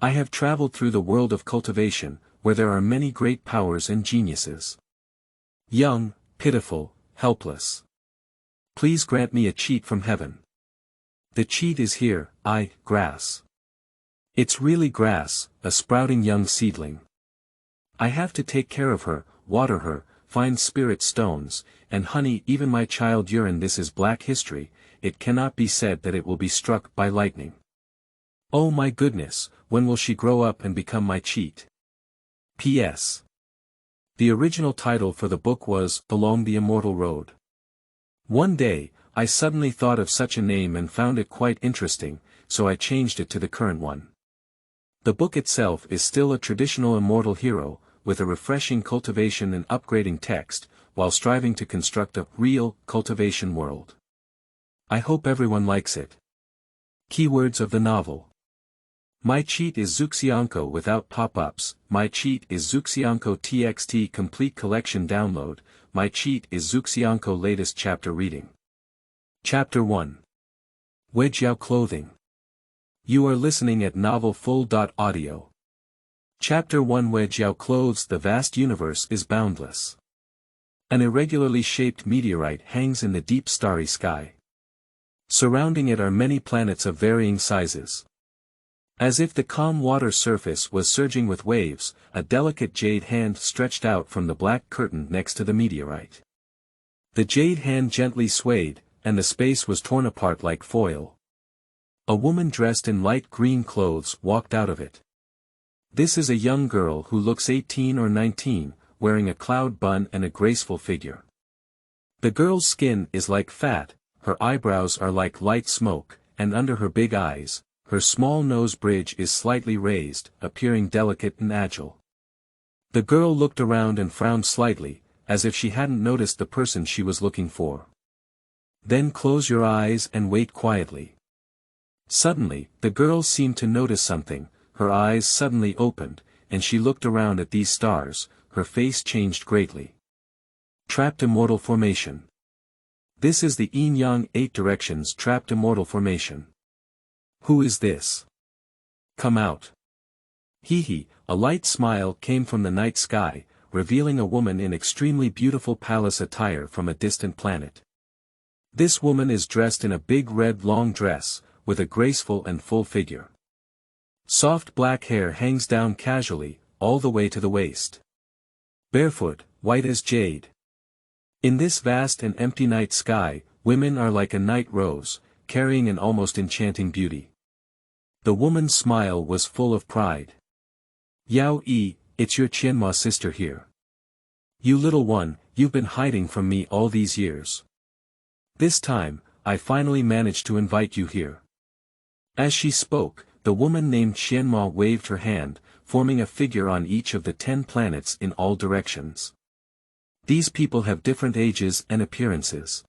I have traveled through the world of cultivation, where there are many great powers and geniuses. Young, pitiful, helpless. Please grant me a cheat from heaven. The cheat is here, grass. It's really grass, a sprouting young seedling. I have to take care of her, water her, find spirit stones, and honey even my child urine. This is black history, it cannot be said that it will be struck by lightning. Oh my goodness, when will she grow up and become my cheat? P.S. The original title for the book was Along the Immortal Road. One day, I suddenly thought of such a name and found it quite interesting, so I changed it to the current one. The book itself is still a traditional immortal hero, with a refreshing cultivation and upgrading text, while striving to construct a real cultivation world. I hope everyone likes it. Keywords of the novel. My cheat is Zuxianko without pop-ups. My cheat is Zuxianko TXT complete collection download. My cheat is Zuxianko latest chapter reading. Chapter 1. Wedge Yao clothing. You are listening at novelfull.audio. Chapter 1. Wedge Yao clothes. The vast universe is boundless. An irregularly shaped meteorite hangs in the deep starry sky. Surrounding it are many planets of varying sizes. As if the calm water surface was surging with waves, a delicate jade hand stretched out from the black curtain next to the meteorite. The jade hand gently swayed, and the space was torn apart like foil. A woman dressed in light green clothes walked out of it. This is a young girl who looks 18 or 19, wearing a cloud bun and a graceful figure. The girl's skin is like fat, her eyebrows are like light smoke, and under her big eyes, her small nose bridge is slightly raised, appearing delicate and agile. The girl looked around and frowned slightly, as if she hadn't noticed the person she was looking for. Then close your eyes and wait quietly. Suddenly, the girl seemed to notice something, her eyes suddenly opened, and she looked around at these stars, her face changed greatly. Trapped Immortal Formation. This is the Yin-Yang 8 Directions Trapped Immortal Formation. Who is this? Come out. Hee, a light smile came from the night sky, revealing a woman in extremely beautiful palace attire from a distant planet. This woman is dressed in a big red long dress, with a graceful and full figure. Soft black hair hangs down casually, all the way to the waist. Barefoot, white as jade. In this vast and empty night sky, women are like a night rose, carrying an almost enchanting beauty. The woman's smile was full of pride. Yao Yi, it's your Qianma sister here. You little one, you've been hiding from me all these years. This time, I finally managed to invite you here. As she spoke, the woman named Qianma waved her hand, forming a figure on each of the 10 planets in all directions. These people have different ages and appearances.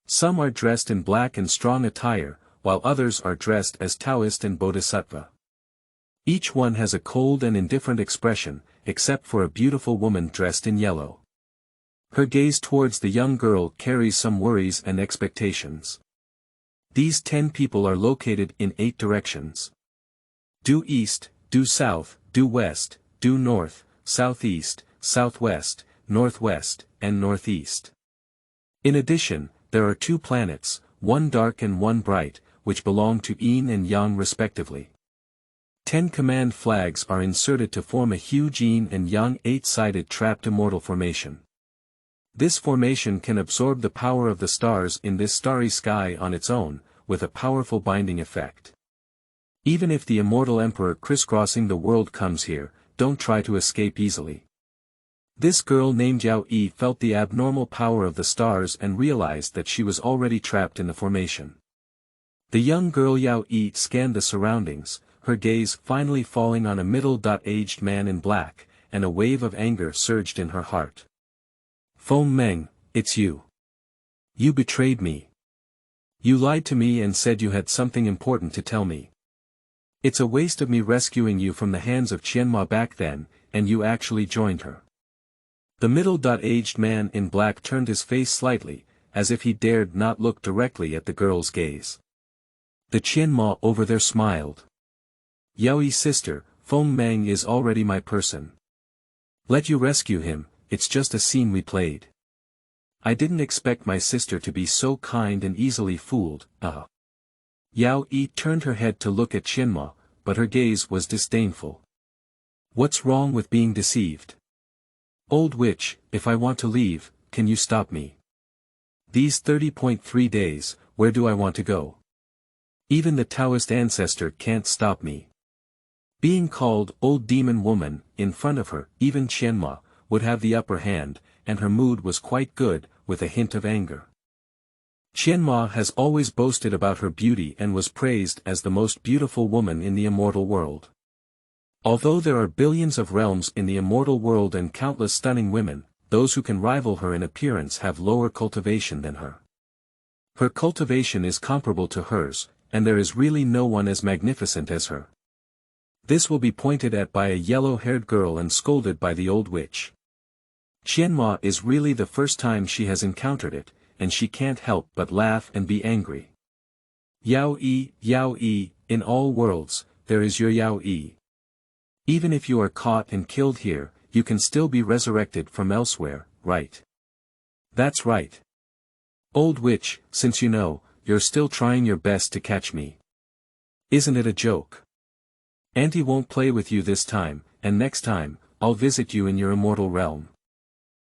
Some are dressed in black and strong attire, while others are dressed as Taoist and Bodhisattva. Each one has a cold and indifferent expression, except for a beautiful woman dressed in yellow. Her gaze towards the young girl carries some worries and expectations. These 10 people are located in 8 directions. Due east, due south, due west, due north, southeast, southwest, northwest, and northeast. In addition, there are 2 planets, one dark and one bright, which belong to Yin and Yang respectively. 10 command flags are inserted to form a huge Yin and Yang 8-sided trapped immortal formation. This formation can absorb the power of the stars in this starry sky on its own, with a powerful binding effect. Even if the immortal emperor crisscrossing the world comes here, don't try to escape easily. This girl named Yao Yi felt the abnormal power of the stars and realized that she was already trapped in the formation. The young girl Yao Yi scanned the surroundings, her gaze finally falling on a middle-aged man in black, and a wave of anger surged in her heart. Feng Meng, it's you. You betrayed me. You lied to me and said you had something important to tell me. It's a waste of me rescuing you from the hands of Qianma back then, and you actually joined her. The middle-aged man in black turned his face slightly, as if he dared not look directly at the girl's gaze. The Qianma over there smiled. Yao Yi's sister, Feng Meng is already my person. Let you rescue him, it's just a scene we played. I didn't expect my sister to be so kind and easily fooled, Yao Yi turned her head to look at Qianma, but her gaze was disdainful. What's wrong with being deceived? Old witch, if I want to leave, can you stop me? These 30.3 days, where do I want to go? Even the Taoist ancestor can't stop me. Being called old demon woman, in front of her, even Qianma, would have the upper hand, and her mood was quite good, with a hint of anger. Qianma has always boasted about her beauty and was praised as the most beautiful woman in the immortal world. Although there are billions of realms in the immortal world and countless stunning women, those who can rival her in appearance have lower cultivation than her. Her cultivation is comparable to hers, and there is really no one as magnificent as her. This will be pointed at by a yellow-haired girl and scolded by the old witch. Qianma is really the first time she has encountered it, and she can't help but laugh and be angry. Yao Yi, in all worlds, there is your Yao Yi. Even if you are caught and killed here, you can still be resurrected from elsewhere, right? That's right. Old witch, since you know, you're still trying your best to catch me. Isn't it a joke? Auntie won't play with you this time, and next time, I'll visit you in your immortal realm.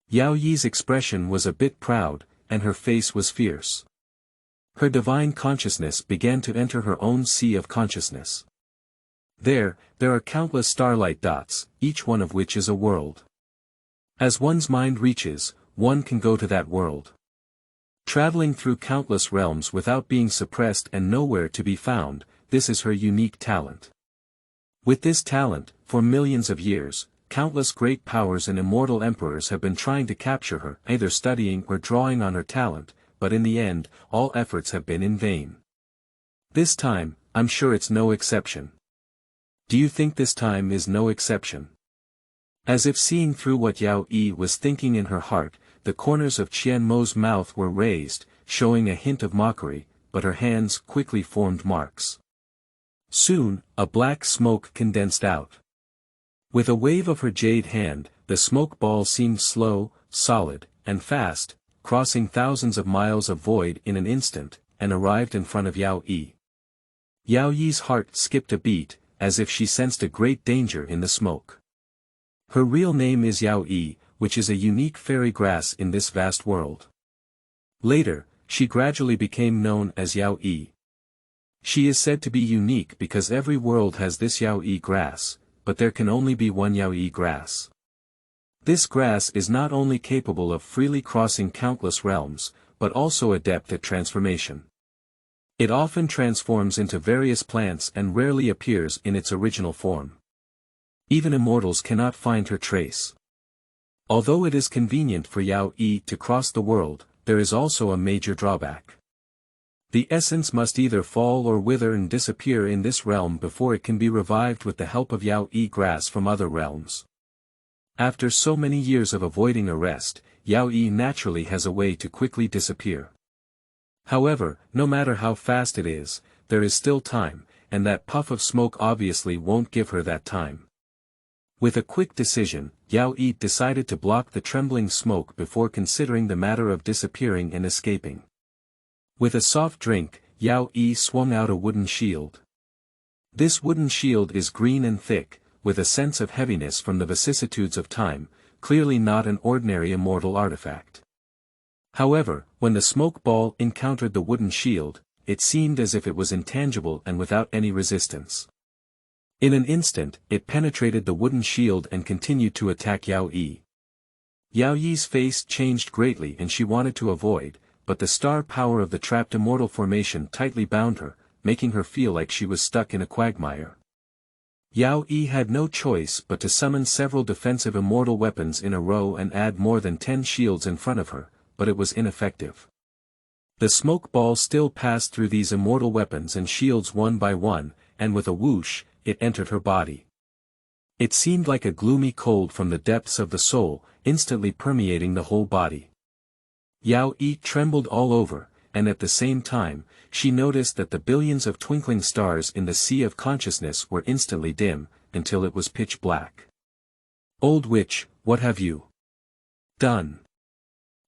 Yao Yi's expression was a bit proud, and her face was fierce. Her divine consciousness began to enter her own sea of consciousness. There are countless starlight dots, each one of which is a world. As one's mind reaches, one can go to that world. Traveling through countless realms without being suppressed and nowhere to be found, this is her unique talent. With this talent, for millions of years, countless great powers and immortal emperors have been trying to capture her, either studying or drawing on her talent, but in the end, all efforts have been in vain. This time, I'm sure it's no exception. Do you think this time is no exception? As if seeing through what Yao Yi was thinking in her heart, the corners of Qianmo's mouth were raised, showing a hint of mockery, but her hands quickly formed marks. Soon, a black smoke condensed out. With a wave of her jade hand, the smoke ball seemed slow, solid, and fast, crossing thousands of miles of void in an instant, and arrived in front of Yao Yi. Yao Yi's heart skipped a beat, as if she sensed a great danger in the smoke. Her real name is Yao Yi, which is a unique fairy grass in this vast world. Later, she gradually became known as Yao Yi. She is said to be unique because every world has this Yao Yi grass, but there can only be one Yao Yi grass. This grass is not only capable of freely crossing countless realms, but also adept at transformation. It often transforms into various plants and rarely appears in its original form. Even immortals cannot find her trace. Although it is convenient for Yao Yi to cross the world, there is also a major drawback. The essence must either fall or wither and disappear in this realm before it can be revived with the help of Yao Yi grass from other realms. After so many years of avoiding arrest, Yao Yi naturally has a way to quickly disappear. However, no matter how fast it is, there is still time, and that puff of smoke obviously won't give her that time. With a quick decision, Yao Yi decided to block the trembling smoke before considering the matter of disappearing and escaping. With a soft drink, Yao Yi swung out a wooden shield. This wooden shield is green and thick, with a sense of heaviness from the vicissitudes of time, clearly not an ordinary immortal artifact. However, when the smoke ball encountered the wooden shield, it seemed as if it was intangible and without any resistance. In an instant, it penetrated the wooden shield and continued to attack Yao Yi. Yao Yi's face changed greatly and she wanted to avoid, but the star power of the trapped immortal formation tightly bound her, making her feel like she was stuck in a quagmire. Yao Yi had no choice but to summon several defensive immortal weapons in a row and add more than 10 shields in front of her, but it was ineffective. The smoke ball still passed through these immortal weapons and shields one by one, and with a whoosh, it entered her body. It seemed like a gloomy cold from the depths of the soul, instantly permeating the whole body. Yao Yi trembled all over, and at the same time, she noticed that the billions of twinkling stars in the sea of consciousness were instantly dim, until it was pitch black. "Old witch, what have you done?"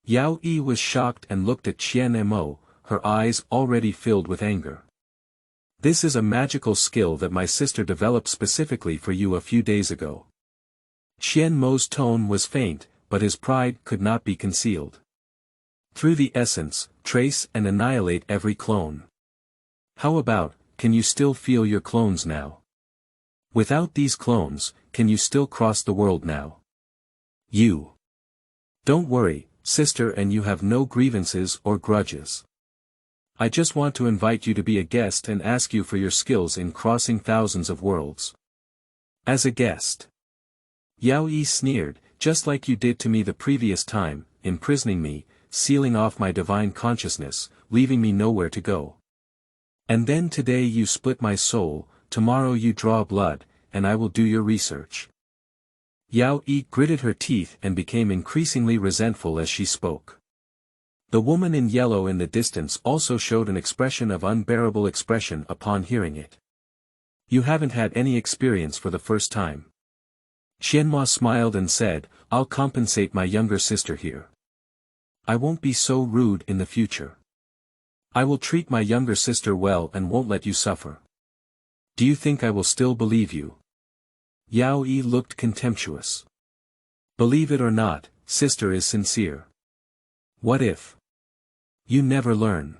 Yao Yi was shocked and looked at Qian Mo, her eyes already filled with anger. "This is a magical skill that my sister developed specifically for you a few days ago." Qian Mo's tone was faint, but his pride could not be concealed. "Through the essence, trace and annihilate every clone." "How about, can you still feel your clones now? Without these clones, can you still cross the world now?" "You. Don't worry, sister, and you have no grievances or grudges. I just want to invite you to be a guest and ask you for your skills in crossing thousands of worlds." "As a guest?" Yao Yi sneered, "Just like you did to me the previous time, imprisoning me, sealing off my divine consciousness, leaving me nowhere to go. And then today you split my soul, tomorrow you draw blood, and I will do your research." Yao Yi gritted her teeth and became increasingly resentful as she spoke. The woman in yellow in the distance also showed an expression of unbearable expression upon hearing it. "You haven't had any experience for the first time." Qianhua smiled and said, "I'll compensate my younger sister here. I won't be so rude in the future. I will treat my younger sister well and won't let you suffer. Do you think I will still believe you?" Yao Yi looked contemptuous. "Believe it or not, sister is sincere. What if you never learn?"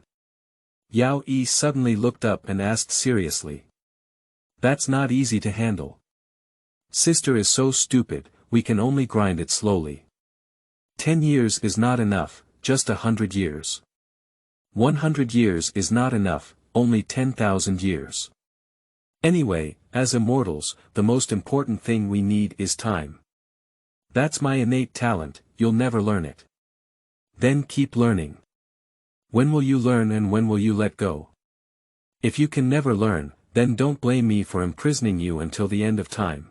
Yao Yi suddenly looked up and asked seriously. "That's not easy to handle. Sister is so stupid, we can only grind it slowly. 10 years is not enough, just 100 years. 100 years is not enough, only 10,000 years. Anyway, as immortals, the most important thing we need is time. That's my innate talent, you'll never learn it. Then keep learning. When will you learn and when will you let go? If you can never learn, then don't blame me for imprisoning you until the end of time.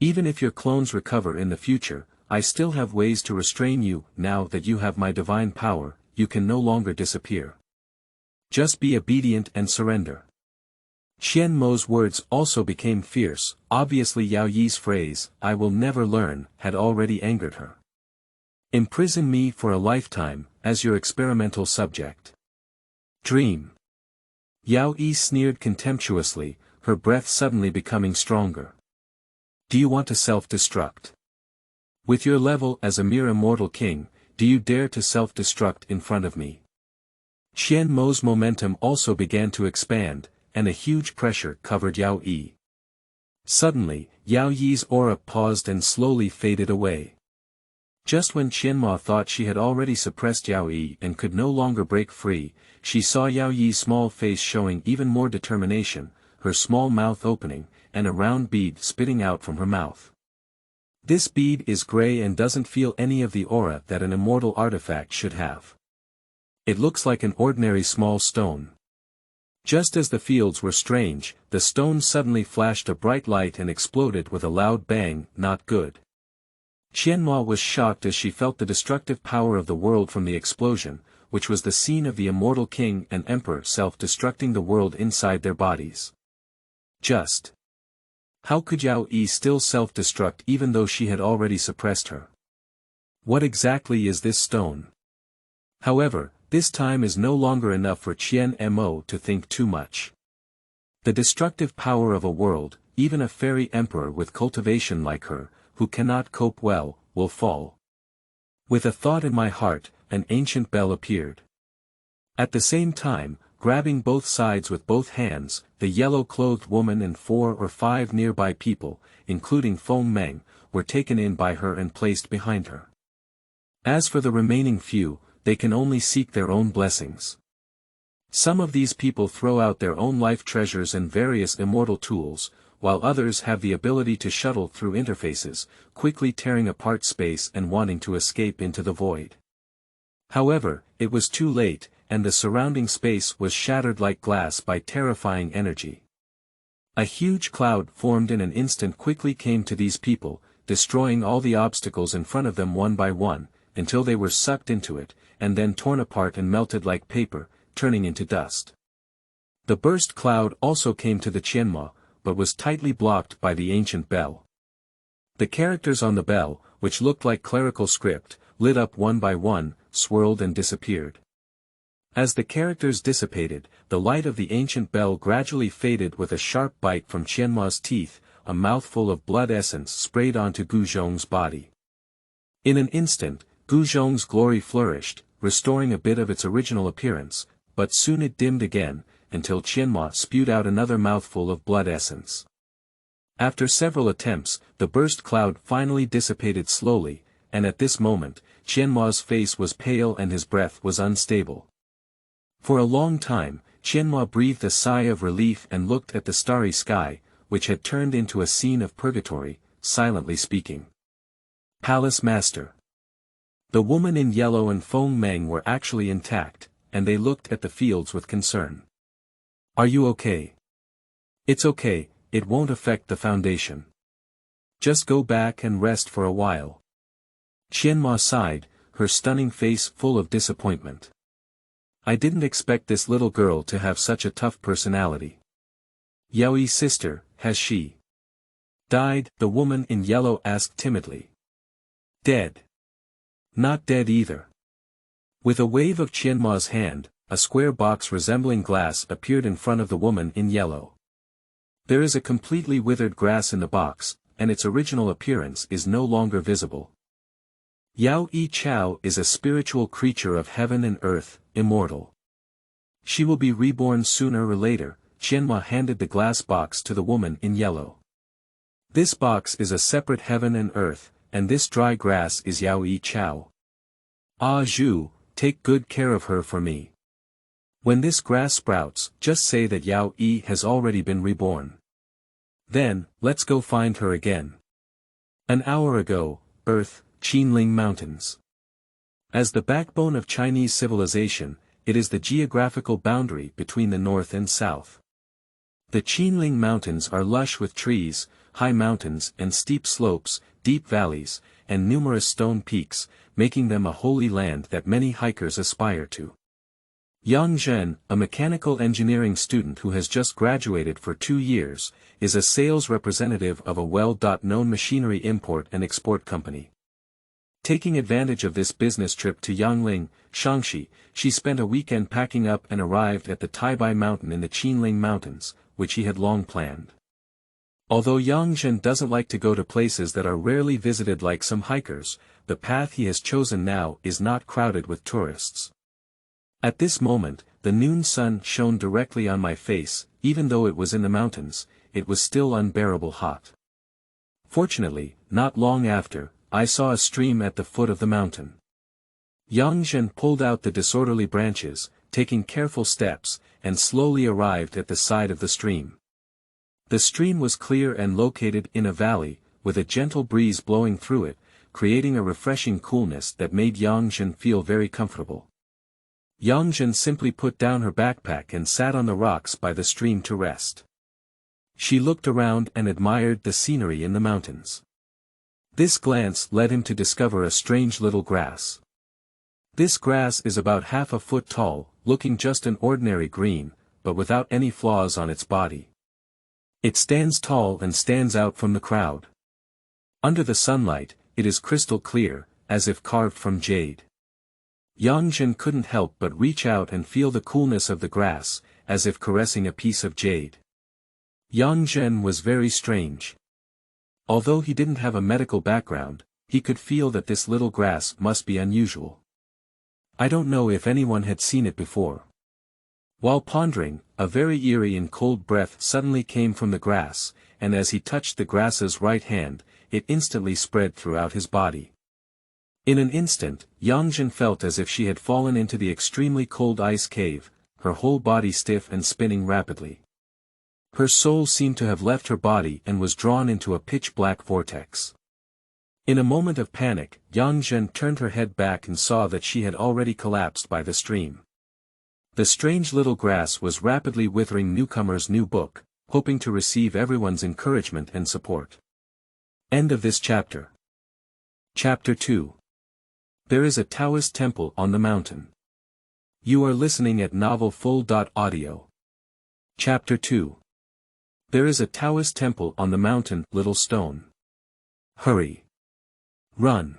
Even if your clones recover in the future, I still have ways to restrain you. Now that you have my divine power, you can no longer disappear. Just be obedient and surrender." Qian Mo's words also became fierce. Obviously Yao Yi's phrase, "I will never learn," had already angered her. "Imprison me for a lifetime, as your experimental subject. Dream." Yao Yi sneered contemptuously, her breath suddenly becoming stronger. "Do you want to self-destruct? With your level as a mere immortal king, do you dare to self-destruct in front of me?" Qian Mo's momentum also began to expand, and a huge pressure covered Yao Yi. Suddenly, Yao Yi's aura paused and slowly faded away. Just when Qianhua thought she had already suppressed Yao Yi and could no longer break free, she saw Yao Yi's small face showing even more determination, her small mouth opening, and a round bead spitting out from her mouth. This bead is gray and doesn't feel any of the aura that an immortal artifact should have. It looks like an ordinary small stone. Just as the fields were strange, the stone suddenly flashed a bright light and exploded with a loud bang. Not good. Qianhua was shocked as she felt the destructive power of the world from the explosion, which was the scene of the immortal king and emperor self-destructing the world inside their bodies. Just how could Yao Yi still self-destruct even though she had already suppressed her? What exactly is this stone? However, this time is no longer enough for Qian Mo to think too much. The destructive power of a world, even a fairy emperor with cultivation like her, who cannot cope well, will fall. With a thought in my heart, an ancient bell appeared. At the same time, grabbing both sides with both hands, the yellow-clothed woman and 4 or 5 nearby people, including Feng Meng, were taken in by her and placed behind her. As for the remaining few, they can only seek their own blessings. Some of these people throw out their own life treasures and various immortal tools, while others have the ability to shuttle through interfaces, quickly tearing apart space and wanting to escape into the void. However, it was too late, and the surrounding space was shattered like glass by terrifying energy. A huge cloud formed in an instant quickly came to these people, destroying all the obstacles in front of them one by one, until they were sucked into it, and then torn apart and melted like paper, turning into dust. The burst cloud also came to the Qianma, but was tightly blocked by the ancient bell. The characters on the bell, which looked like clerical script, lit up one by one, swirled and disappeared. As the characters dissipated, the light of the ancient bell gradually faded with a sharp bite from Qianma's teeth, a mouthful of blood essence sprayed onto Gu Zhong's body. In an instant, Gu Zhong's glory flourished, restoring a bit of its original appearance, but soon it dimmed again, until Qianma spewed out another mouthful of blood essence. After several attempts, the burst cloud finally dissipated slowly, and at this moment, Qianma's face was pale and his breath was unstable. For a long time, Qianma breathed a sigh of relief and looked at the starry sky, which had turned into a scene of purgatory, silently speaking. Palace Master. The woman in yellow and Feng Meng were actually intact, and they looked at the fields with concern. Are you okay? It's okay, it won't affect the foundation. Just go back and rest for a while. Qianma sighed, her stunning face full of disappointment. I didn't expect this little girl to have such a tough personality. Yaoyi's sister, has she died? The woman in yellow asked timidly. Dead. Not dead either. With a wave of Qianma's hand, a square box resembling glass appeared in front of the woman in yellow. There is a completely withered grass in the box, and its original appearance is no longer visible. Yao Yi Chao is a spiritual creature of heaven and earth, immortal. She will be reborn sooner or later. Qianma handed the glass box to the woman in yellow. This box is a separate heaven and earth, and this dry grass is Yao Yi Chao. Ah Zhu, take good care of her for me. When this grass sprouts, just say that Yao Yi has already been reborn. Then, let's go find her again. An hour ago, Earth, Qinling Mountains. As the backbone of Chinese civilization, it is the geographical boundary between the north and south. The Qinling Mountains are lush with trees, high mountains and steep slopes, deep valleys, and numerous stone peaks, making them a holy land that many hikers aspire to. Yang Zhen, a mechanical engineering student who has just graduated for 2 years, is a sales representative of a well-known machinery import and export company. Taking advantage of this business trip to Yangling, Shaanxi, she spent a weekend packing up and arrived at the Taibai Mountain in the Qinling Mountains, which he had long planned. Although Yang Zhen doesn't like to go to places that are rarely visited like some hikers, the path he has chosen now is not crowded with tourists. At this moment, the noon sun shone directly on my face. Even though it was in the mountains, it was still unbearable hot. Fortunately, not long after, I saw a stream at the foot of the mountain. Yang Zhen pulled out the disorderly branches, taking careful steps, and slowly arrived at the side of the stream. The stream was clear and located in a valley, with a gentle breeze blowing through it, creating a refreshing coolness that made Yang Zhen feel very comfortable. Yang Zhen simply put down her backpack and sat on the rocks by the stream to rest. She looked around and admired the scenery in the mountains. This glance led him to discover a strange little grass. This grass is about half a foot tall, looking just an ordinary green, but without any flaws on its body. It stands tall and stands out from the crowd. Under the sunlight, it is crystal clear, as if carved from jade. Yang Zhen couldn't help but reach out and feel the coolness of the grass, as if caressing a piece of jade. Yang Zhen was very strange. Although he didn't have a medical background, he could feel that this little grass must be unusual. I don't know if anyone had seen it before. While pondering, a very eerie and cold breath suddenly came from the grass, and as he touched the grass's right hand, it instantly spread throughout his body. In an instant, Yang Zhen felt as if she had fallen into the extremely cold ice cave, her whole body stiff and spinning rapidly. Her soul seemed to have left her body and was drawn into a pitch-black vortex. In a moment of panic, Yang Zhen turned her head back and saw that she had already collapsed by the stream. The strange little grass was rapidly withering newcomer's new book, hoping to receive everyone's encouragement and support. End of this chapter. Chapter 2. There is a Taoist temple on the mountain. You are listening at novelfull.audio. Chapter 2. There is a Taoist temple on the mountain, little stone. Hurry. Run.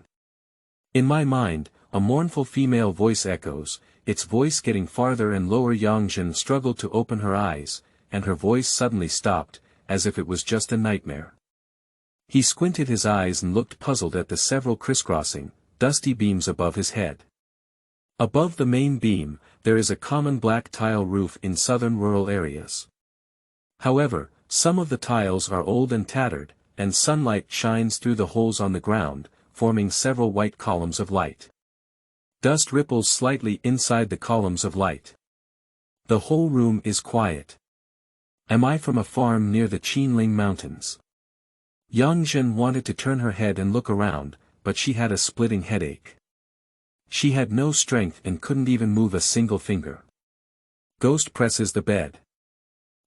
In my mind, a mournful female voice echoes, its voice getting farther and lower. Yangzhen struggled to open her eyes, and her voice suddenly stopped, as if it was just a nightmare. He squinted his eyes and looked puzzled at the several crisscrossing, dusty beams above his head. Above the main beam, there is a common black tile roof in southern rural areas. However, some of the tiles are old and tattered, and sunlight shines through the holes on the ground, forming several white columns of light. Dust ripples slightly inside the columns of light. The whole room is quiet. Am I from a farm near the Qinling Mountains? Yangzhen wanted to turn her head and look around, but she had a splitting headache. She had no strength and couldn't even move a single finger. Ghost presses the bed.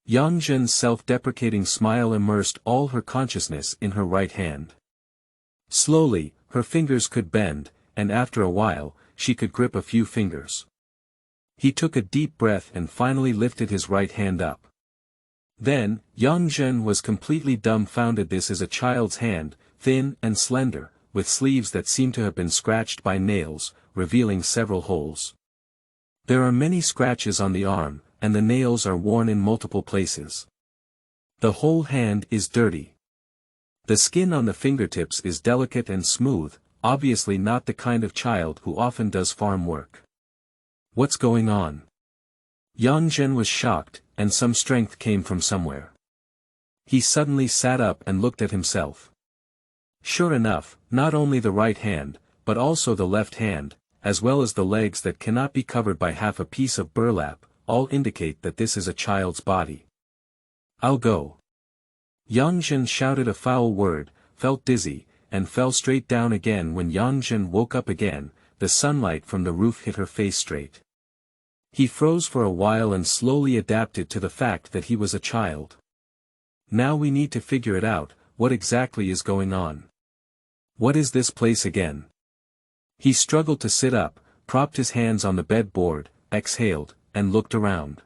Yangzhen's self-deprecating smile immersed all her consciousness in her right hand. Slowly, her fingers could bend, and after a while, she could grip a few fingers. He took a deep breath and finally lifted his right hand up. Then, Yangzhen was completely dumbfounded. This is a child's hand, thin and slender, with sleeves that seem to have been scratched by nails, revealing several holes. There are many scratches on the arm, and the nails are worn in multiple places. The whole hand is dirty. The skin on the fingertips is delicate and smooth, obviously not the kind of child who often does farm work. What's going on? Yangzhen was shocked, and some strength came from somewhere. He suddenly sat up and looked at himself. Sure enough, not only the right hand, but also the left hand, as well as the legs that cannot be covered by half a piece of burlap, all indicate that this is a child's body. I'll go. Yangzhen shouted a foul word, felt dizzy, and fell straight down again. When Yangzhen woke up again, the sunlight from the roof hit her face straight. He froze for a while and slowly adapted to the fact that he was a child. Now we need to figure it out, what exactly is going on? What is this place again? He struggled to sit up, propped his hands on the bedboard, exhaled, and looked around.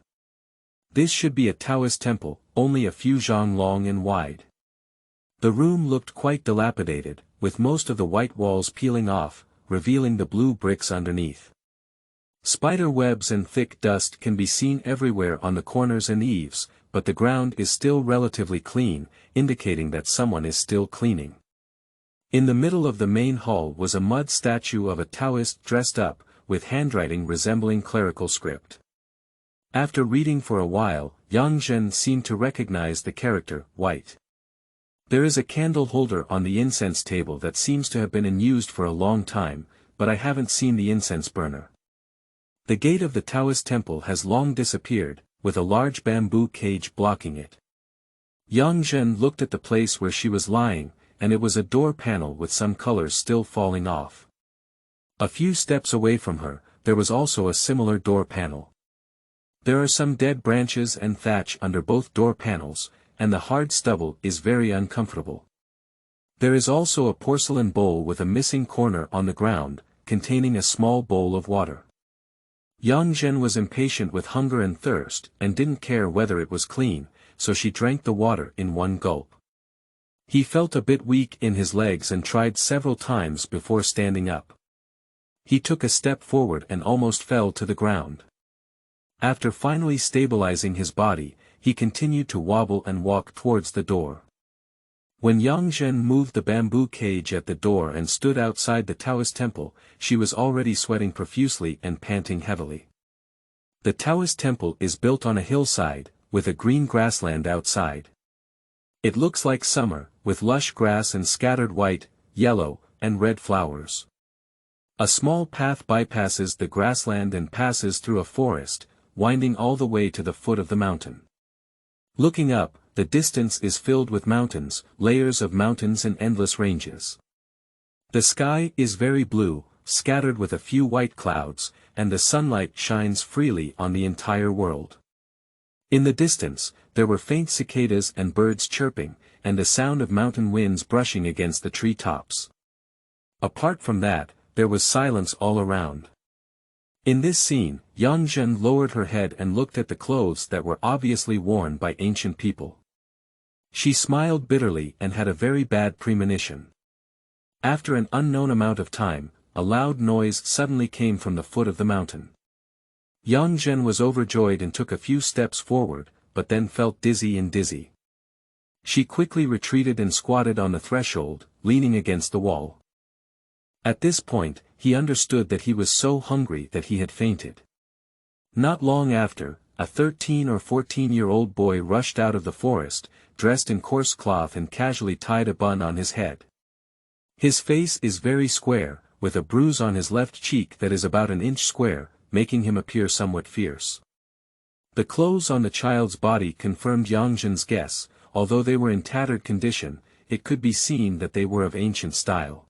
This should be a Taoist temple, only a few zhang long and wide. The room looked quite dilapidated, with most of the white walls peeling off, revealing the blue bricks underneath. Spider webs and thick dust can be seen everywhere on the corners and eaves, but the ground is still relatively clean, indicating that someone is still cleaning. In the middle of the main hall was a mud statue of a Taoist dressed up, with handwriting resembling clerical script. After reading for a while, Yangzhen seemed to recognize the character, white. There is a candle holder on the incense table that seems to have been unused for a long time, but I haven't seen the incense burner. The gate of the Taoist temple has long disappeared, with a large bamboo cage blocking it. Yangzhen looked at the place where she was lying, and it was a door panel with some colors still falling off. A few steps away from her, there was also a similar door panel. There are some dead branches and thatch under both door panels, and the hard stubble is very uncomfortable. There is also a porcelain bowl with a missing corner on the ground, containing a small bowl of water. Yangzhen was impatient with hunger and thirst, and didn't care whether it was clean, so she drank the water in one gulp. He felt a bit weak in his legs and tried several times before standing up. He took a step forward and almost fell to the ground. After finally stabilizing his body, he continued to wobble and walk towards the door. When Yangzhen moved the bamboo cage at the door and stood outside the Taoist temple, she was already sweating profusely and panting heavily. The Taoist temple is built on a hillside, with a green grassland outside. It looks like summer, with lush grass and scattered white, yellow, and red flowers. A small path bypasses the grassland and passes through a forest, winding all the way to the foot of the mountain. Looking up, the distance is filled with mountains, layers of mountains and endless ranges. The sky is very blue, scattered with a few white clouds, and the sunlight shines freely on the entire world. In the distance, there were faint cicadas and birds chirping, and the sound of mountain winds brushing against the tree tops. Apart from that, there was silence all around. In this scene, Yang Zhen lowered her head and looked at the clothes that were obviously worn by ancient people. She smiled bitterly and had a very bad premonition. After an unknown amount of time, a loud noise suddenly came from the foot of the mountain. Yang Zhen was overjoyed and took a few steps forward, but then felt dizzy. She quickly retreated and squatted on the threshold, leaning against the wall. At this point, he understood that he was so hungry that he had fainted. Not long after, a 13 or 14-year-old boy rushed out of the forest, dressed in coarse cloth and casually tied a bun on his head. His face is very square, with a bruise on his left cheek that is about an inch square, making him appear somewhat fierce. The clothes on the child's body confirmed Yang Zhen's guess. Although they were in tattered condition, it could be seen that they were of ancient style.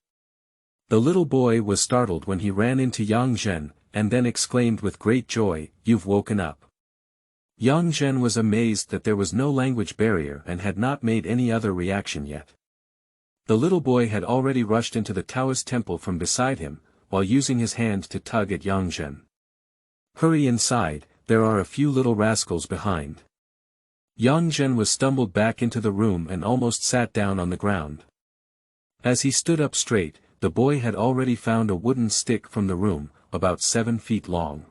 The little boy was startled when he ran into Yang Zhen, and then exclaimed with great joy, "You've woken up." Yang Zhen was amazed that there was no language barrier and had not made any other reaction yet. The little boy had already rushed into the Taoist temple from beside him, while using his hand to tug at Yang Zhen. "Hurry inside, there are a few little rascals behind." Yang Zhen was stumbled back into the room and almost sat down on the ground. As he stood up straight, the boy had already found a wooden stick from the room, about 7 feet long.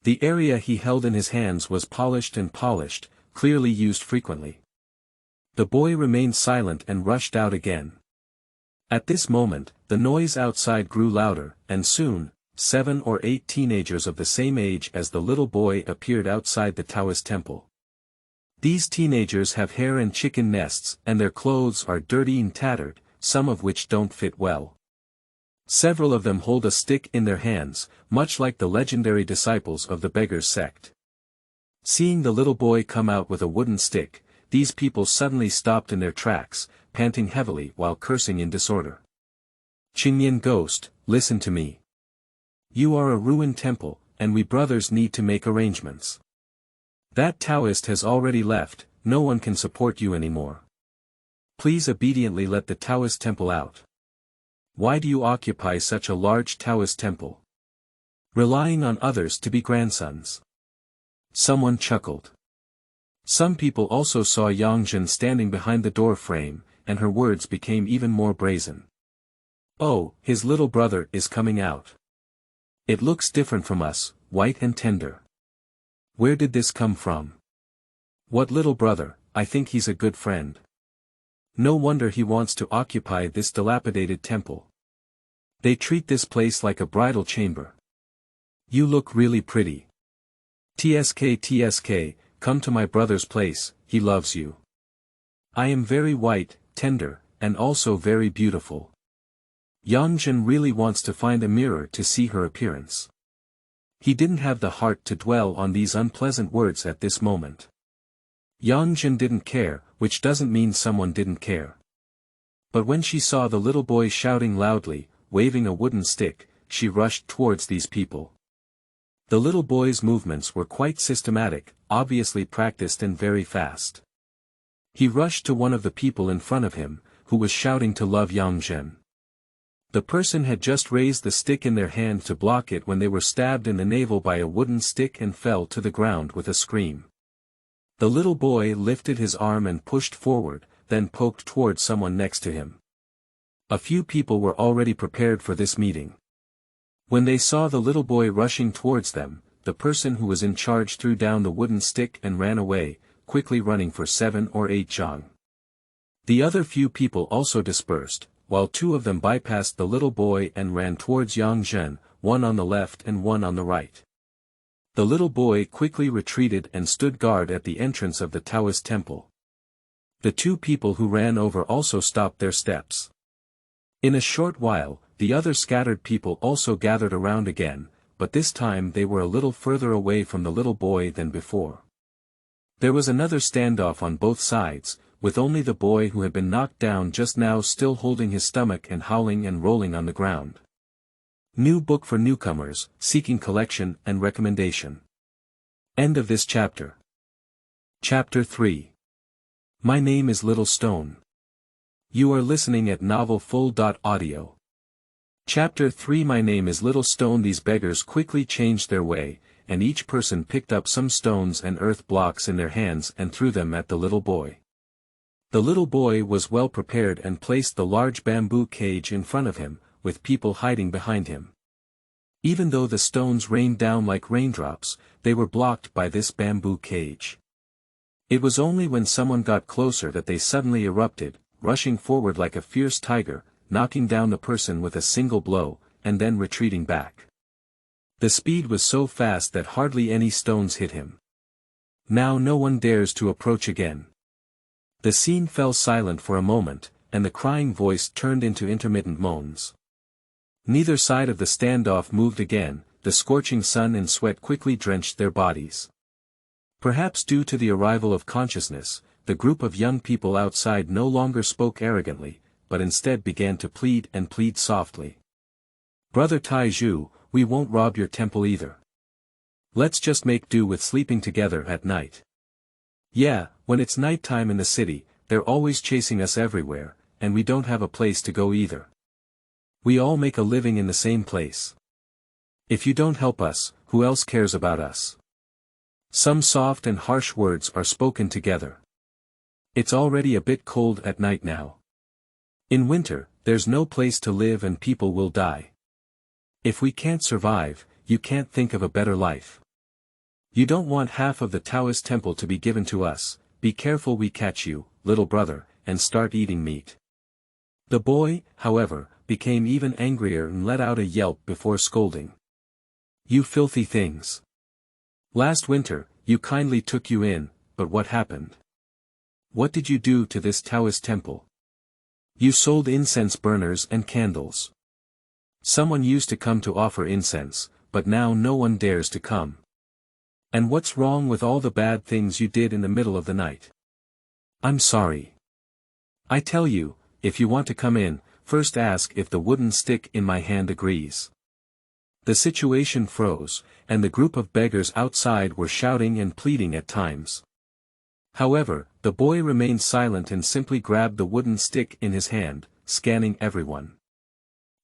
The area he held in his hands was polished, clearly used frequently. The boy remained silent and rushed out again. At this moment, the noise outside grew louder, and soon, 7 or 8 teenagers of the same age as the little boy appeared outside the Taoist temple. These teenagers have hair and chicken nests, and their clothes are dirty and tattered, some of which don't fit well. Several of them hold a stick in their hands, much like the legendary disciples of the beggars sect. Seeing the little boy come out with a wooden stick, these people suddenly stopped in their tracks, panting heavily while cursing in disorder. "Qingyan ghost, listen to me. You are a ruined temple, and we brothers need to make arrangements. That Taoist has already left, no one can support you anymore. Please obediently let the Taoist temple out. Why do you occupy such a large Taoist temple? Relying on others to be grandsons." Someone chuckled. Some people also saw Yang Zhen standing behind the door frame, and her words became even more brazen. "Oh, his little brother is coming out. It looks different from us, white and tender. Where did this come from? What little brother? I think he's a good friend. No wonder he wants to occupy this dilapidated temple. They treat this place like a bridal chamber. You look really pretty. TSK, come to my brother's place, he loves you. I am very white, tender, and also very beautiful." Yang Zhen really wants to find a mirror to see her appearance. He didn't have the heart to dwell on these unpleasant words at this moment. Yang Zhen didn't care, which doesn't mean someone didn't care. But when she saw the little boy shouting loudly, waving a wooden stick, she rushed towards these people. The little boy's movements were quite systematic, obviously practiced and very fast. He rushed to one of the people in front of him, who was shouting to love Yang Zhen. The person had just raised the stick in their hand to block it when they were stabbed in the navel by a wooden stick and fell to the ground with a scream. The little boy lifted his arm and pushed forward, then poked toward someone next to him. A few people were already prepared for this meeting. When they saw the little boy rushing towards them, the person who was in charge threw down the wooden stick and ran away, quickly running for 7 or 8 zhang. The other few people also dispersed, while 2 of them bypassed the little boy and ran towards Yang Zhen, one on the left and one on the right. The little boy quickly retreated and stood guard at the entrance of the Taoist temple. The 2 people who ran over also stopped their steps. In a short while, the other scattered people also gathered around again, but this time they were a little further away from the little boy than before. There was another standoff on both sides, with only the boy who had been knocked down just now still holding his stomach and howling and rolling on the ground. New book for newcomers, seeking collection and recommendation. End of this chapter. Chapter 3. My name is Little Stone. You are listening at novelfull.audio. Chapter 3 My name is Little Stone. These beggars quickly changed their way, and each person picked up some stones and earth blocks in their hands and threw them at the little boy. The little boy was well prepared and placed the large bamboo cage in front of him, with people hiding behind him. Even though the stones rained down like raindrops, they were blocked by this bamboo cage. It was only when someone got closer that they suddenly erupted, rushing forward like a fierce tiger, knocking down the person with a single blow, and then retreating back. The speed was so fast that hardly any stones hit him. Now no one dares to approach again. The scene fell silent for a moment, and the crying voice turned into intermittent moans. Neither side of the standoff moved again, the scorching sun and sweat quickly drenched their bodies. Perhaps due to the arrival of consciousness, the group of young people outside no longer spoke arrogantly, but instead began to plead and plead softly. Brother Taiju, we won't rob your temple either. Let's just make do with sleeping together at night. Yeah, when it's nighttime in the city, they're always chasing us everywhere, and we don't have a place to go either. We all make a living in the same place. If you don't help us, who else cares about us? Some soft and harsh words are spoken together. It's already a bit cold at night now. In winter, there's no place to live and people will die. If we can't survive, you can't think of a better life. You don't want half of the Taoist temple to be given to us. Be careful we catch you, little brother, and start eating meat. The boy, however, became even angrier and let out a yelp before scolding. You filthy things. Last winter, you kindly took you in, but what happened? What did you do to this Taoist temple? You sold incense burners and candles. Someone used to come to offer incense, but now no one dares to come. And what's wrong with all the bad things you did in the middle of the night? I'm sorry. I tell you, if you want to come in, first ask if the wooden stick in my hand agrees. The situation froze, and the group of beggars outside were shouting and pleading at times. However, the boy remained silent and simply grabbed the wooden stick in his hand, scanning everyone.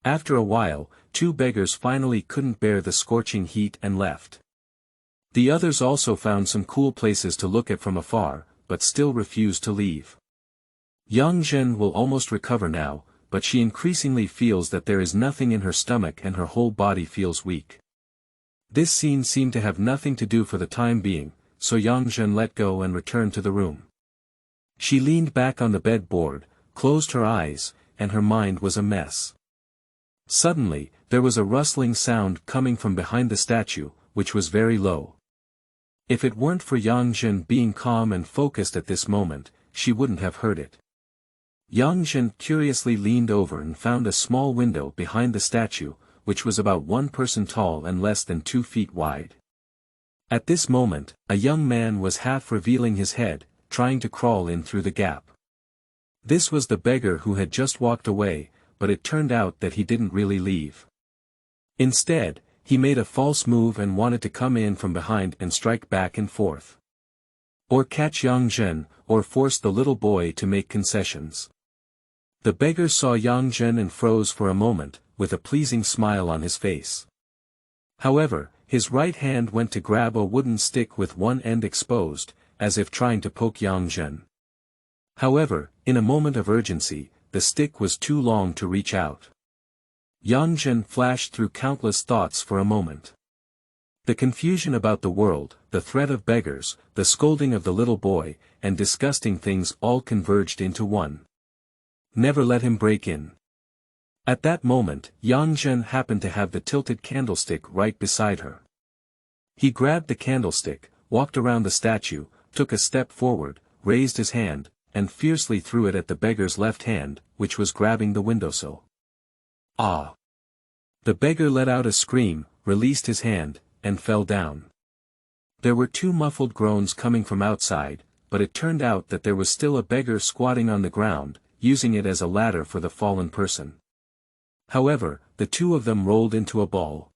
After a while, 2 beggars finally couldn't bear the scorching heat and left. The others also found some cool places to look at from afar, but still refused to leave. Yang Zhen will almost recover now, but she increasingly feels that there is nothing in her stomach and her whole body feels weak. This scene seemed to have nothing to do for the time being, so Yang Zhen let go and returned to the room. She leaned back on the bed board, closed her eyes, and her mind was a mess. Suddenly, there was a rustling sound coming from behind the statue, which was very low. If it weren't for Yang Zhen being calm and focused at this moment, she wouldn't have heard it. Yang Zhen curiously leaned over and found a small window behind the statue, which was about 1 person tall and less than 2 feet wide. At this moment, a young man was half revealing his head, trying to crawl in through the gap. This was the beggar who had just walked away, but it turned out that he didn't really leave. Instead, he made a false move and wanted to come in from behind and strike back and forth. Or catch Yang Zhen, or force the little boy to make concessions. The beggar saw Yang Zhen and froze for a moment, with a pleasing smile on his face. However, his right hand went to grab a wooden stick with one end exposed, as if trying to poke Yang Zhen. However, in a moment of urgency, the stick was too long to reach out. Yang Zhen flashed through countless thoughts for a moment. The confusion about the world, the threat of beggars, the scolding of the little boy, and disgusting things all converged into one. Never let him break in. At that moment, Yang Zhen happened to have the tilted candlestick right beside her. He grabbed the candlestick, walked around the statue, took a step forward, raised his hand, and fiercely threw it at the beggar's left hand, which was grabbing the windowsill. Ah! The beggar let out a scream, released his hand, and fell down. There were 2 muffled groans coming from outside, but it turned out that there was still a beggar squatting on the ground, using it as a ladder for the fallen person. However, the 2 of them rolled into a ball.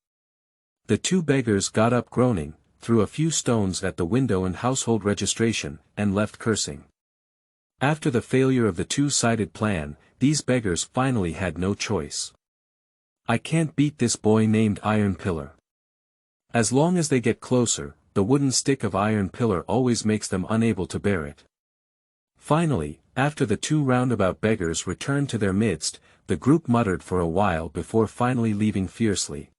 The 2 beggars got up groaning, threw a few stones at the window and household registration, and left cursing. After the failure of the 2-sided plan, these beggars finally had no choice. I can't beat this boy named Iron Pillar. As long as they get closer, the wooden stick of Iron Pillar always makes them unable to bear it. Finally, after the two roundabout beggars returned to their midst, the group muttered for a while before finally leaving fiercely.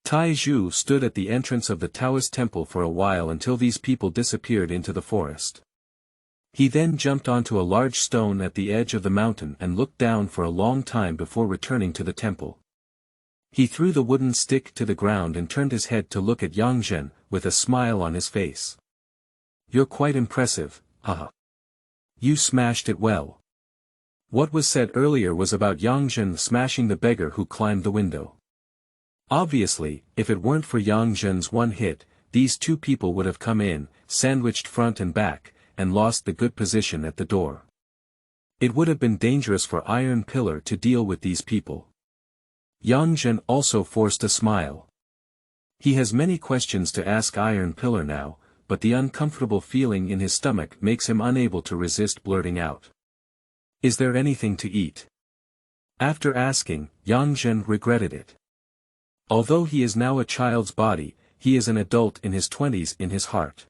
Taiju stood at the entrance of the Taoist temple for a while until these people disappeared into the forest. He then jumped onto a large stone at the edge of the mountain and looked down for a long time before returning to the temple. He threw the wooden stick to the ground and turned his head to look at Yang Zhen, with a smile on his face. "You're quite impressive, haha. You smashed it well." What was said earlier was about Yang Zhen smashing the beggar who climbed the window. Obviously, if it weren't for Yang Zhen's one hit, these two people would have come in, sandwiched front and back, and lost the good position at the door. It would have been dangerous for Iron Pillar to deal with these people. Yang Zhen also forced a smile. He has many questions to ask Iron Pillar now, but the uncomfortable feeling in his stomach makes him unable to resist blurting out. "Is there anything to eat?" After asking, Yang Zhen regretted it. Although he is now a child's body, he is an adult in his 20s in his heart.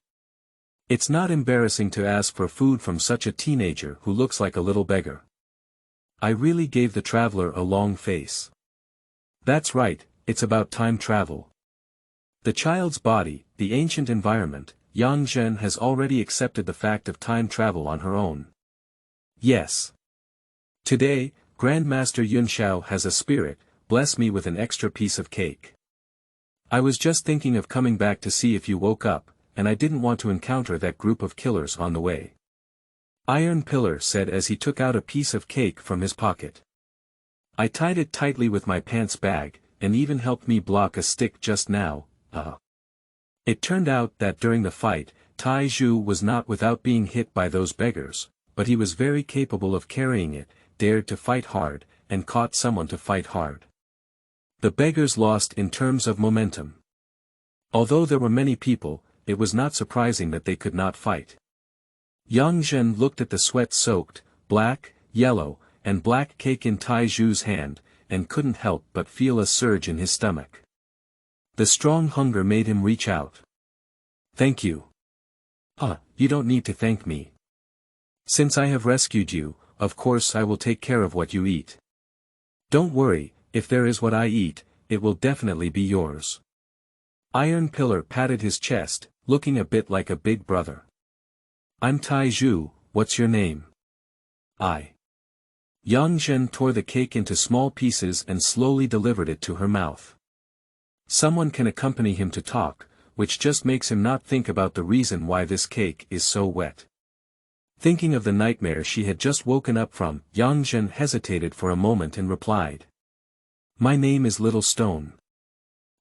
It's not embarrassing to ask for food from such a teenager who looks like a little beggar. I really gave the traveler a long face. That's right, it's about time travel. The child's body, the ancient environment, Yang Zhen has already accepted the fact of time travel on her own. Yes. Today, Grandmaster Yunxiao has a spirit, bless me with an extra piece of cake. I was just thinking of coming back to see if you woke up, and I didn't want to encounter that group of killers on the way. Iron Pillar said as he took out a piece of cake from his pocket. I tied it tightly with my pants bag, and even helped me block a stick just now, It turned out that during the fight, Taiju was not without being hit by those beggars, but he was very capable of carrying it, dared to fight hard, and caught someone to fight hard. The beggars lost in terms of momentum. Although there were many people, it was not surprising that they could not fight. Yang Zhen looked at the sweat-soaked, black, yellow, and black cake in Taiju's hand, and couldn't help but feel a surge in his stomach. The strong hunger made him reach out. "Thank you." You don't need to thank me. Since I have rescued you, of course I will take care of what you eat. Don't worry, if there is what I eat, it will definitely be yours. Iron Pillar patted his chest, looking a bit like a big brother. "I'm Taiju, what's your name?" Yang Zhen tore the cake into small pieces and slowly delivered it to her mouth. Someone can accompany him to talk, which just makes him not think about the reason why this cake is so wet. Thinking of the nightmare she had just woken up from, Yang Zhen hesitated for a moment and replied. "My name is Little Stone.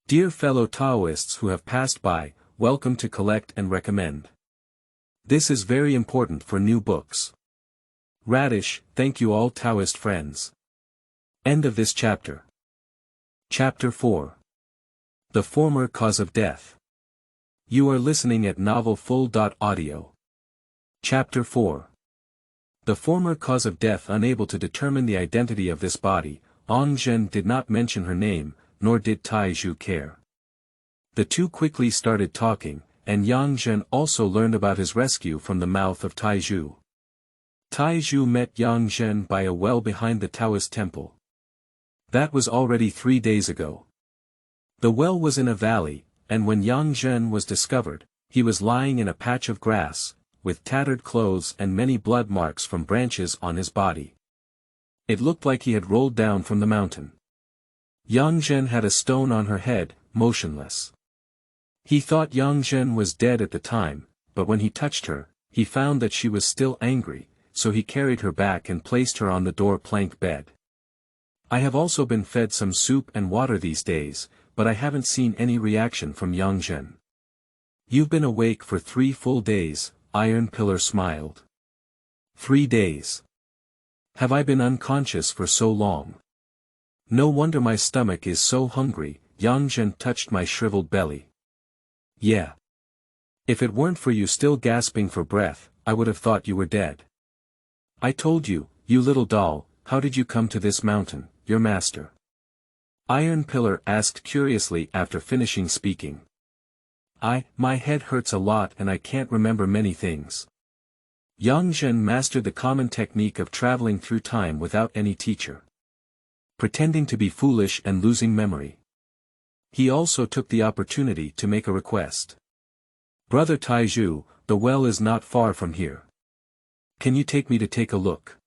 Dear fellow Taoists who have passed by, welcome to collect and recommend. This is very important for new books. Radish, thank you all Taoist friends." End of this chapter. Chapter 4. The Former Cause of Death. You are listening at novelfull.audio. Chapter 4. The former cause of death. Unable to determine the identity of this body, Yang Zhen did not mention her name, nor did Taiju care. The two quickly started talking, and Yang Zhen also learned about his rescue from the mouth of Taiju. Taiju met Yang Zhen by a well behind the Taoist temple. That was already 3 days ago. The well was in a valley, and when Yang Zhen was discovered, he was lying in a patch of grass, with tattered clothes and many blood marks from branches on his body. It looked like he had rolled down from the mountain. Yang Zhen had a stone on her head, motionless. He thought Yang Zhen was dead at the time, but when he touched her, he found that she was still angry, so he carried her back and placed her on the door plank bed. I have also been fed some soup and water these days, but I haven't seen any reaction from Yang Zhen. You've been awake for 3 full days, Iron Pillar smiled. 3 days. Have I been unconscious for so long? No wonder my stomach is so hungry. Yang Zhen touched my shriveled belly. Yeah. If it weren't for you still gasping for breath, I would have thought you were dead. I told you, you little doll, how did you come to this mountain, your master? Iron Pillar asked curiously after finishing speaking. My head hurts a lot and I can't remember many things. Yang Zhen mastered the common technique of traveling through time without any teacher. Pretending to be foolish and losing memory. He also took the opportunity to make a request. Brother Taizhu, the well is not far from here. Can you take me to take a look?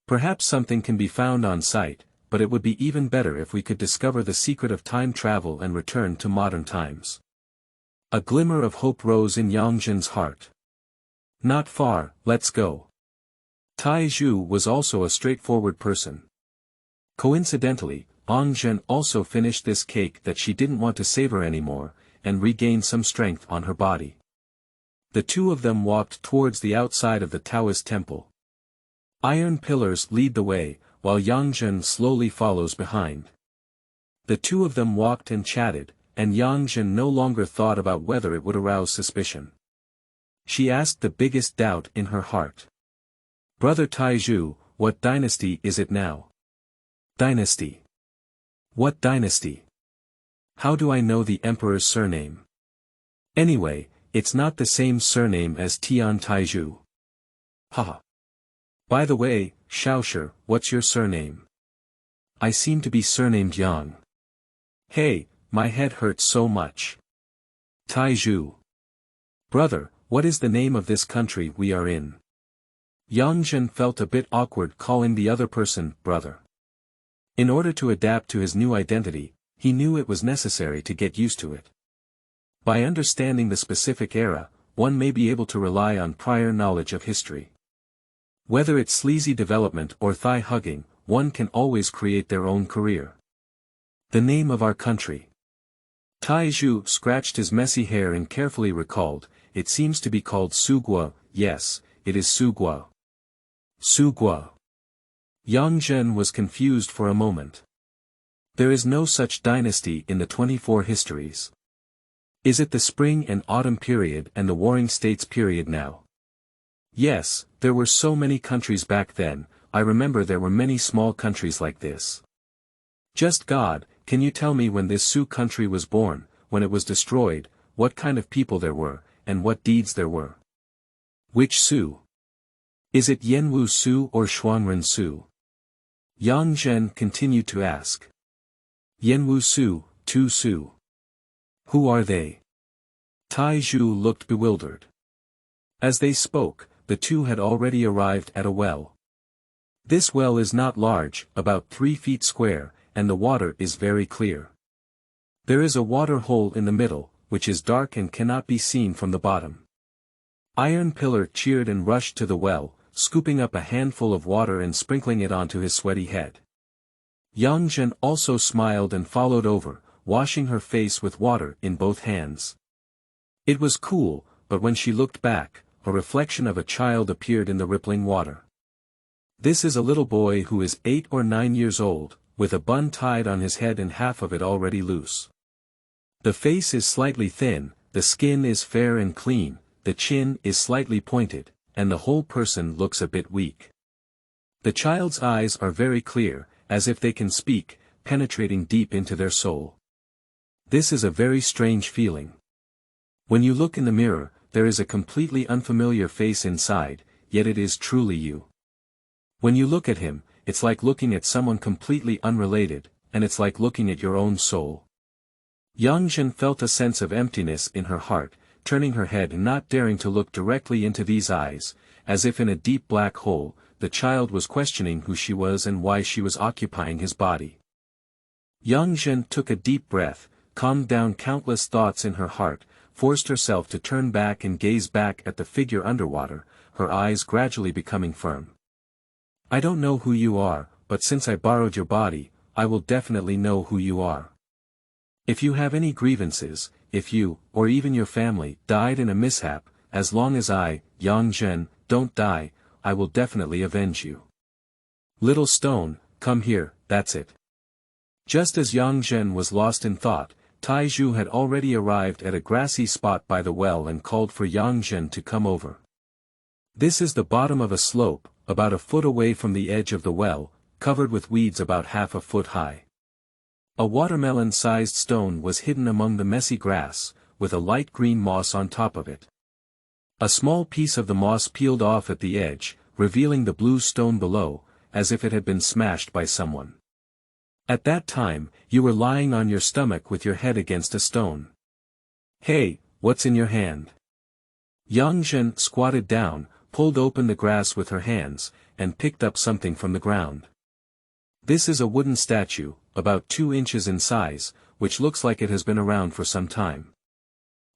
Perhaps something can be found on site, but it would be even better if we could discover the secret of time travel and return to modern times. A glimmer of hope rose in Yang Zhen's heart. Not far, let's go. Taizhu was also a straightforward person. Coincidentally, Yang Zhen also finished this cake that she didn't want to savor anymore, and regained some strength on her body. The two of them walked towards the outside of the Taoist temple. Iron pillars lead the way, while Yang Zhen slowly follows behind. The two of them walked and chatted, and Yang Zhen no longer thought about whether it would arouse suspicion. She asked the biggest doubt in her heart. Brother Taizhu, what dynasty is it now? Dynasty. What dynasty? How do I know the emperor's surname? Anyway, it's not the same surname as Tian Taizhu. Haha. By the way, Shaoshi, what's your surname? I seem to be surnamed Yang. Hey, my head hurts so much. Taizhu. Brother, what is the name of this country we are in? Yang Zhen felt a bit awkward calling the other person brother. In order to adapt to his new identity, he knew it was necessary to get used to it. By understanding the specific era, one may be able to rely on prior knowledge of history. Whether it's sleazy development or thigh-hugging, one can always create their own career. The name of our country. Taizhu scratched his messy hair and carefully recalled, it seems to be called Sugua, yes, it is Sugua. Sugua. Yang Zhen was confused for a moment. There is no such dynasty in the 24 histories. Is it the spring and autumn period and the warring states period now? Yes, there were so many countries back then, I remember there were many small countries like this. Just God, can you tell me when this Su country was born, when it was destroyed, what kind of people there were, and what deeds there were? Which Su? Is it Yanwu Su or Shuangren Su? Yang Zhen continued to ask. Yanwu Su, Tu Su. Who are they? Taizhu looked bewildered. As they spoke, the two had already arrived at a well. This well is not large, about 3 feet square, and the water is very clear. There is a water hole in the middle, which is dark and cannot be seen from the bottom. Iron Pillar cheered and rushed to the well, scooping up a handful of water and sprinkling it onto his sweaty head. Yang Zhen also smiled and followed over, washing her face with water in both hands. It was cool, but when she looked back, a reflection of a child appeared in the rippling water. This is a little boy who is 8 or 9 years old, with a bun tied on his head and half of it already loose. The face is slightly thin, the skin is fair and clean, the chin is slightly pointed, and the whole person looks a bit weak. The child's eyes are very clear, as if they can speak, penetrating deep into their soul. This is a very strange feeling. When you look in the mirror, there is a completely unfamiliar face inside, yet it is truly you. When you look at him, it's like looking at someone completely unrelated, and it's like looking at your own soul. Yang Zhen felt a sense of emptiness in her heart, turning her head and not daring to look directly into these eyes, as if in a deep black hole, the child was questioning who she was and why she was occupying his body. Yang Zhen took a deep breath, calmed down countless thoughts in her heart, forced herself to turn back and gaze back at the figure underwater, her eyes gradually becoming firm. I don't know who you are, but since I borrowed your body, I will definitely know who you are. If you have any grievances, if you, or even your family, died in a mishap, as long as I, Yang Zhen, don't die, I will definitely avenge you. Little stone, come here, that's it. Just as Yang Zhen was lost in thought, Taizhu had already arrived at a grassy spot by the well and called for Yang Zhen to come over. This is the bottom of a slope, about a foot away from the edge of the well, covered with weeds about half a foot high. A watermelon-sized stone was hidden among the messy grass, with a light green moss on top of it. A small piece of the moss peeled off at the edge, revealing the blue stone below, as if it had been smashed by someone. At that time, you were lying on your stomach with your head against a stone. Hey, what's in your hand? Yang Zhen squatted down, pulled open the grass with her hands, and picked up something from the ground. This is a wooden statue, about 2 inches in size, which looks like it has been around for some time.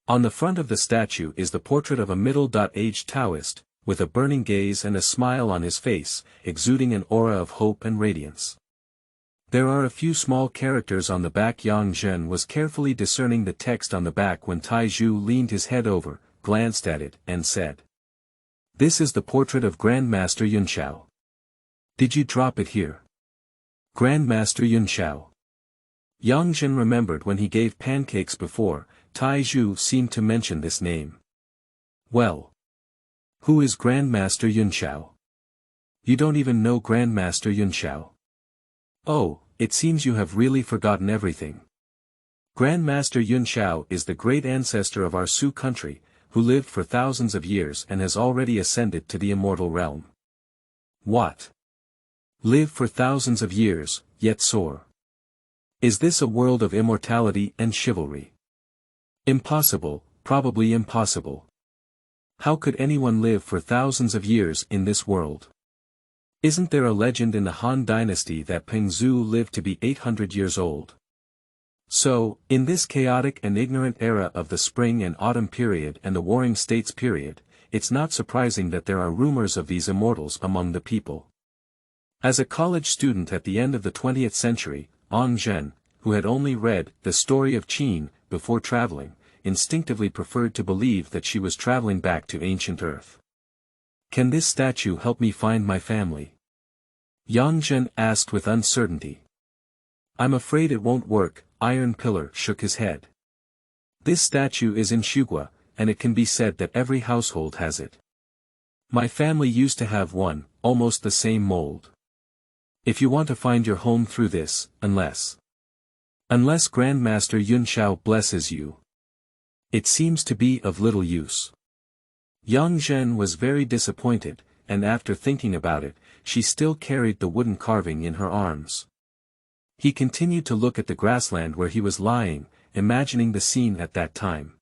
On the front of the statue is the portrait of a middle-aged Taoist, with a burning gaze and a smile on his face, exuding an aura of hope and radiance. There are a few small characters on the back. Yang Zhen was carefully discerning the text on the back when Taizhu leaned his head over, glanced at it, and said, "This is the portrait of Grandmaster Yunxiao. Did you drop it here?" Grandmaster Yunxiao. Yang Zhen remembered when he gave pancakes before, Taizhu seemed to mention this name. Well, who is Grandmaster Yunxiao? You don't even know Grandmaster Yunxiao. Oh, it seems you have really forgotten everything. Grandmaster Yunxiao is the great ancestor of our Su country, who lived for thousands of years and has already ascended to the immortal realm. What? Live for thousands of years, yet soar. Is this a world of immortality and chivalry? Impossible, probably impossible. How could anyone live for thousands of years in this world? Isn't there a legend in the Han dynasty that Pengzu lived to be 800 years old? So, in this chaotic and ignorant era of the spring and autumn period and the warring states period, it's not surprising that there are rumors of these immortals among the people. As a college student at the end of the 20th century, Yang Zhen, who had only read The Story of Qin before traveling, instinctively preferred to believe that she was traveling back to ancient Earth. Can this statue help me find my family? Yang Zhen asked with uncertainty. I'm afraid it won't work. Iron Pillar shook his head. This statue is in Shugua, and it can be said that every household has it. My family used to have one, almost the same mold. If you want to find your home through this, unless Grandmaster Yunxiao blesses you, it seems to be of little use. Yang Zhen was very disappointed, and after thinking about it, she still carried the wooden carving in her arms. He continued to look at the grassland where he was lying, imagining the scene at that time.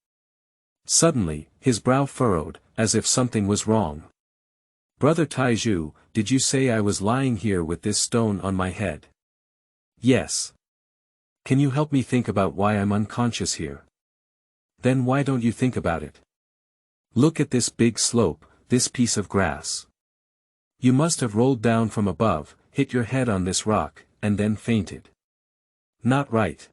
Suddenly, his brow furrowed, as if something was wrong. Brother Taizhu, did you say I was lying here with this stone on my head? Yes. Can you help me think about why I'm unconscious here? Then why don't you think about it? Look at this big slope, this piece of grass. You must have rolled down from above, hit your head on this rock, and then fainted. Not right.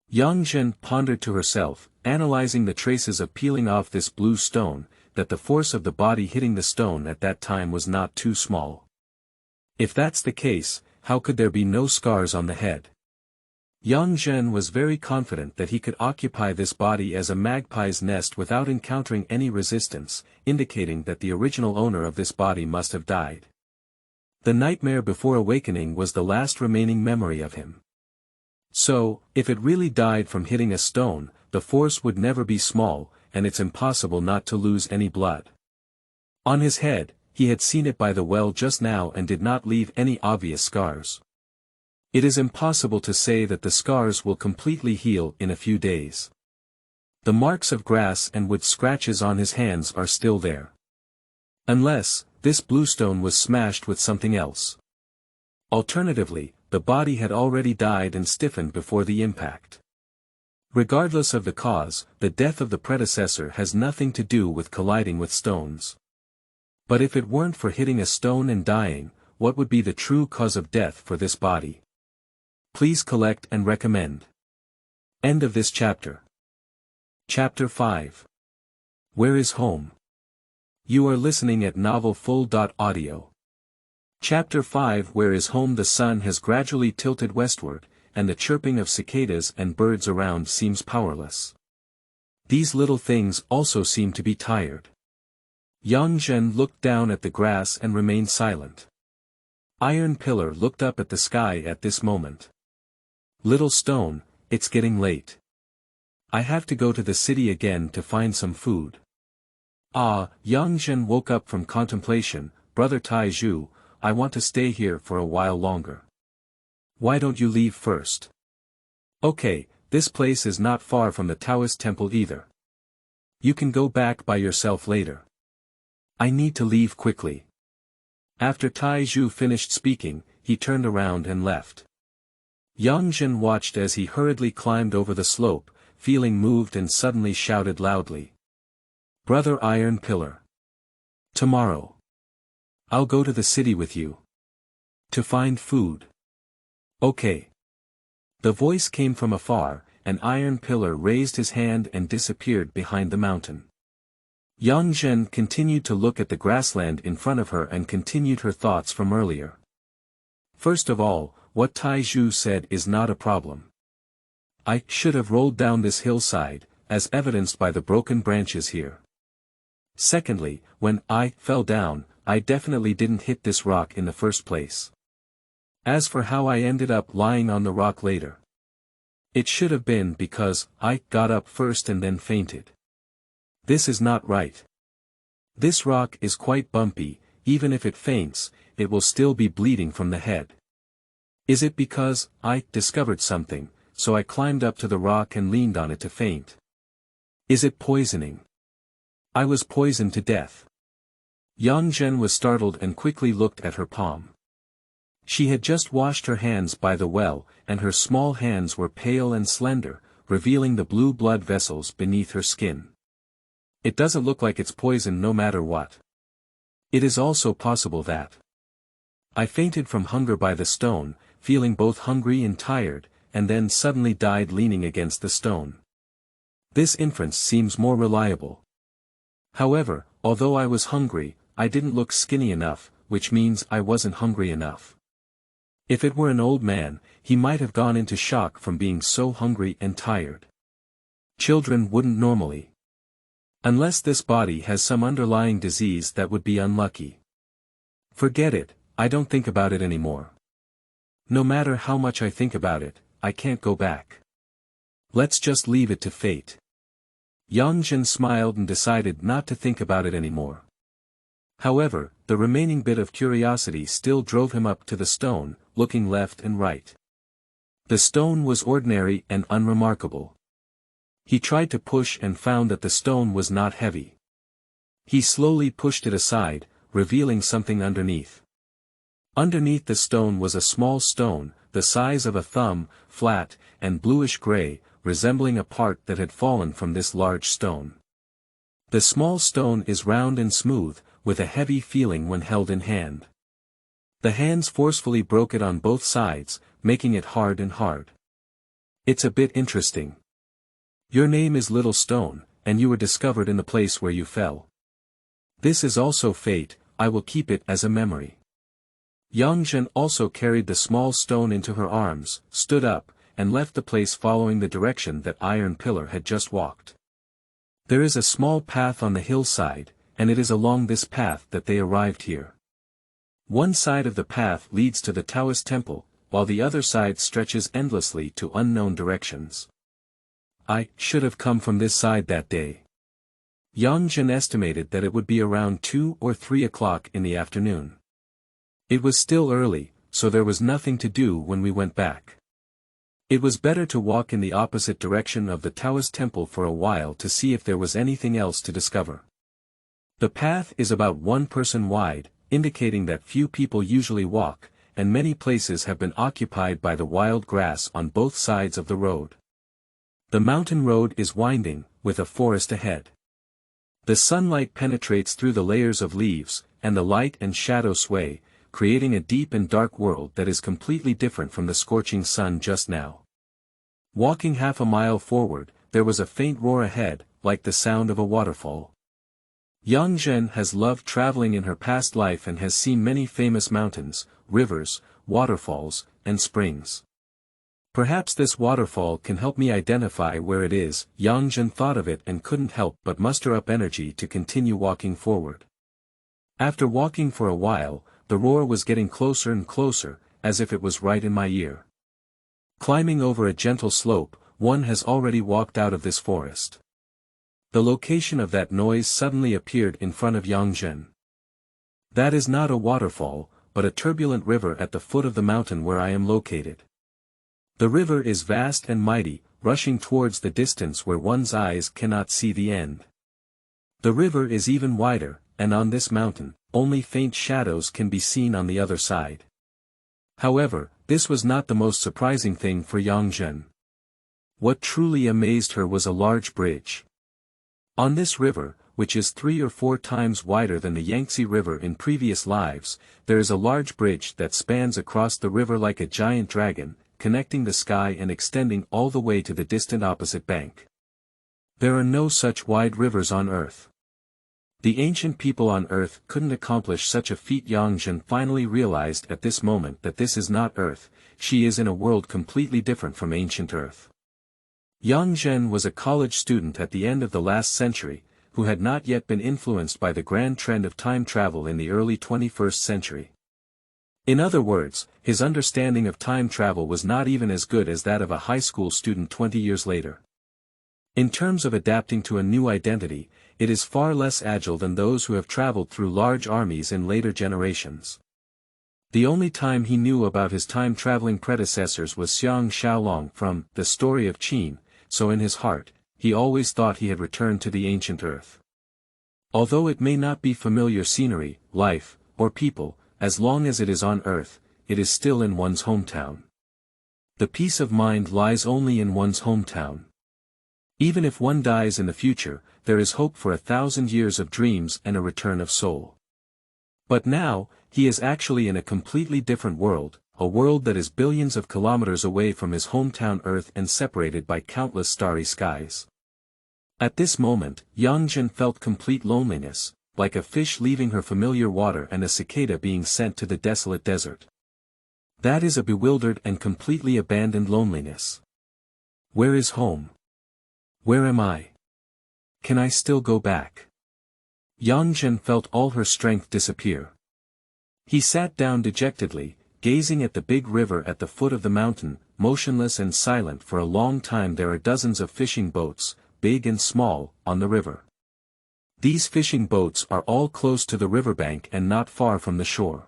Yang Zhen pondered to herself, analyzing the traces of peeling off this blue stone, that the force of the body hitting the stone at that time was not too small. If that's the case, how could there be no scars on the head? Yang Zhen was very confident that he could occupy this body as a magpie's nest without encountering any resistance, indicating that the original owner of this body must have died. The nightmare before awakening was the last remaining memory of him. So, if it really died from hitting a stone, the force would never be small, and it's impossible not to lose any blood. On his head, he had seen it by the well just now and did not leave any obvious scars. It is impossible to say that the scars will completely heal in a few days. The marks of grass and wood scratches on his hands are still there. Unless, this bluestone was smashed with something else. Alternatively, the body had already died and stiffened before the impact. Regardless of the cause, the death of the predecessor has nothing to do with colliding with stones. But if it weren't for hitting a stone and dying, what would be the true cause of death for this body? Please collect and recommend. End of this chapter. Chapter 5. Where is home? You are listening at novelfull.audio. Chapter 5. Where is home? The sun has gradually tilted westward, and the chirping of cicadas and birds around seems powerless. These little things also seem to be tired. Yang Zhen looked down at the grass and remained silent. Iron Pillar looked up at the sky at this moment. Little stone, it's getting late. I have to go to the city again to find some food. Ah, Yang Zhen woke up from contemplation. Brother Taizhu, I want to stay here for a while longer. Why don't you leave first? Okay, this place is not far from the Taoist temple either. You can go back by yourself later. I need to leave quickly. After Taizhu finished speaking, he turned around and left. Yang Zhen watched as he hurriedly climbed over the slope, feeling moved, and suddenly shouted loudly. Brother Iron Pillar. Tomorrow. I'll go to the city with you. To find food. Okay. The voice came from afar, and Iron Pillar raised his hand and disappeared behind the mountain. Yang Zhen continued to look at the grassland in front of her and continued her thoughts from earlier. First of all, what Taizhu said is not a problem. I should have rolled down this hillside, as evidenced by the broken branches here. Secondly, when I fell down, I definitely didn't hit this rock in the first place. As for how I ended up lying on the rock later, it should have been because I got up first and then fainted. This is not right. This rock is quite bumpy. Even if it faints, it will still be bleeding from the head. Is it because I discovered something, so I climbed up to the rock and leaned on it to faint? Is it poisoning? I was poisoned to death. Yang Zhen was startled and quickly looked at her palm. She had just washed her hands by the well, and her small hands were pale and slender, revealing the blue blood vessels beneath her skin. It doesn't look like it's poison no matter what. It is also possible that I fainted from hunger by the stone, feeling both hungry and tired, and then suddenly died leaning against the stone. This inference seems more reliable. However, although I was hungry, I didn't look skinny enough, which means I wasn't hungry enough. If it were an old man, he might have gone into shock from being so hungry and tired. Children wouldn't normally. Unless this body has some underlying disease that would be unlucky. Forget it, I don't think about it anymore. No matter how much I think about it, I can't go back. Let's just leave it to fate. Yang Zhen smiled and decided not to think about it anymore. However, the remaining bit of curiosity still drove him up to the stone, looking left and right. The stone was ordinary and unremarkable. He tried to push and found that the stone was not heavy. He slowly pushed it aside, revealing something underneath. Underneath the stone was a small stone, the size of a thumb, flat, and bluish-gray, resembling a part that had fallen from this large stone. The small stone is round and smooth, with a heavy feeling when held in hand. The hands forcefully broke it on both sides, making it hard and hard. It's a bit interesting. Your name is Little Stone, and you were discovered in the place where you fell. This is also fate, I will keep it as a memory. Yang Zhen also carried the small stone into her arms, stood up, and left the place following the direction that Iron Pillar had just walked. There is a small path on the hillside, and it is along this path that they arrived here. One side of the path leads to the Taoist temple, while the other side stretches endlessly to unknown directions. I should have come from this side that day. Yang Zhen estimated that it would be around 2 or 3 o'clock in the afternoon. It was still early, so there was nothing to do when we went back. It was better to walk in the opposite direction of the Taoist temple for a while to see if there was anything else to discover. The path is about 1 person wide, indicating that few people usually walk, and many places have been occupied by the wild grass on both sides of the road. The mountain road is winding, with a forest ahead. The sunlight penetrates through the layers of leaves, and the light and shadow sway, creating a deep and dark world that is completely different from the scorching sun just now. Walking half a mile forward, there was a faint roar ahead, like the sound of a waterfall. Yang Zhen has loved traveling in her past life and has seen many famous mountains, rivers, waterfalls, and springs. Perhaps this waterfall can help me identify where it is. Yang Zhen thought of it and couldn't help but muster up energy to continue walking forward. After walking for a while, the roar was getting closer and closer, as if it was right in my ear. Climbing over a gentle slope, one has already walked out of this forest. The location of that noise suddenly appeared in front of Yang Zhen. That is not a waterfall, but a turbulent river at the foot of the mountain where I am located. The river is vast and mighty, rushing towards the distance where one's eyes cannot see the end. The river is even wider, and on this mountain, only faint shadows can be seen on the other side. However, this was not the most surprising thing for Yang Zhen. What truly amazed her was a large bridge. On this river, which is 3 or 4 times wider than the Yangtze River in previous lives, there is a large bridge that spans across the river like a giant dragon, connecting the sky and extending all the way to the distant opposite bank. There are no such wide rivers on Earth. The ancient people on Earth couldn't accomplish such a feat. Yang Zhen finally realized at this moment that this is not Earth, she is in a world completely different from ancient Earth. Yang Zhen was a college student at the end of the last century, who had not yet been influenced by the grand trend of time travel in the early 21st century. In other words, his understanding of time travel was not even as good as that of a high school student 20 years later. In terms of adapting to a new identity, it is far less agile than those who have traveled through large armies in later generations. The only time he knew about his time-traveling predecessors was Xiang Xiaolong from The Story of Qin, so in his heart, he always thought he had returned to the ancient Earth. Although it may not be familiar scenery, life, or people, as long as it is on Earth, it is still in one's hometown. The peace of mind lies only in one's hometown. Even if one dies in the future, there is hope for 1,000 years of dreams and a return of soul. But now, he is actually in a completely different world, a world that is billions of kilometers away from his hometown Earth and separated by countless starry skies. At this moment, Yang Zhen felt complete loneliness, like a fish leaving her familiar water and a cicada being sent to the desolate desert. That is a bewildered and completely abandoned loneliness. Where is home? Where am I? Can I still go back? Yang Zhen felt all her strength disappear. He sat down dejectedly, gazing at the big river at the foot of the mountain, motionless and silent for a long time. There are dozens of fishing boats, big and small, on the river. These fishing boats are all close to the riverbank and not far from the shore.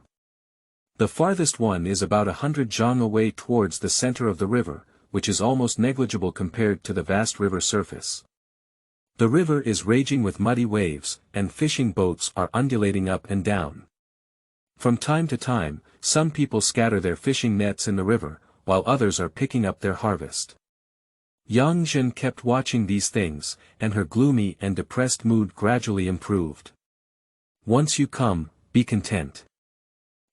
The farthest one is about 100 zhang away towards the center of the river, which is almost negligible compared to the vast river surface. The river is raging with muddy waves, and fishing boats are undulating up and down. From time to time, some people scatter their fishing nets in the river, while others are picking up their harvest. Yang Zhen kept watching these things, and her gloomy and depressed mood gradually improved. Once you come, be content.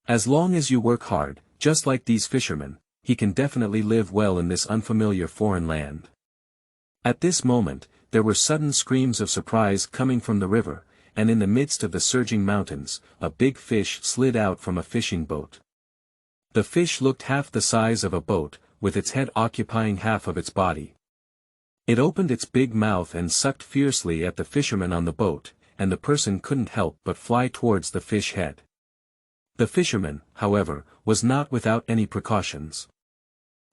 As long as you work hard, just like these fishermen, he can definitely live well in this unfamiliar foreign land. At this moment, there were sudden screams of surprise coming from the river, and in the midst of the surging mountains, a big fish slid out from a fishing boat. The fish looked half the size of a boat, with its head occupying half of its body. It opened its big mouth and sucked fiercely at the fisherman on the boat, and the person couldn't help but fly towards the fish head. The fisherman, however, was not without any precautions.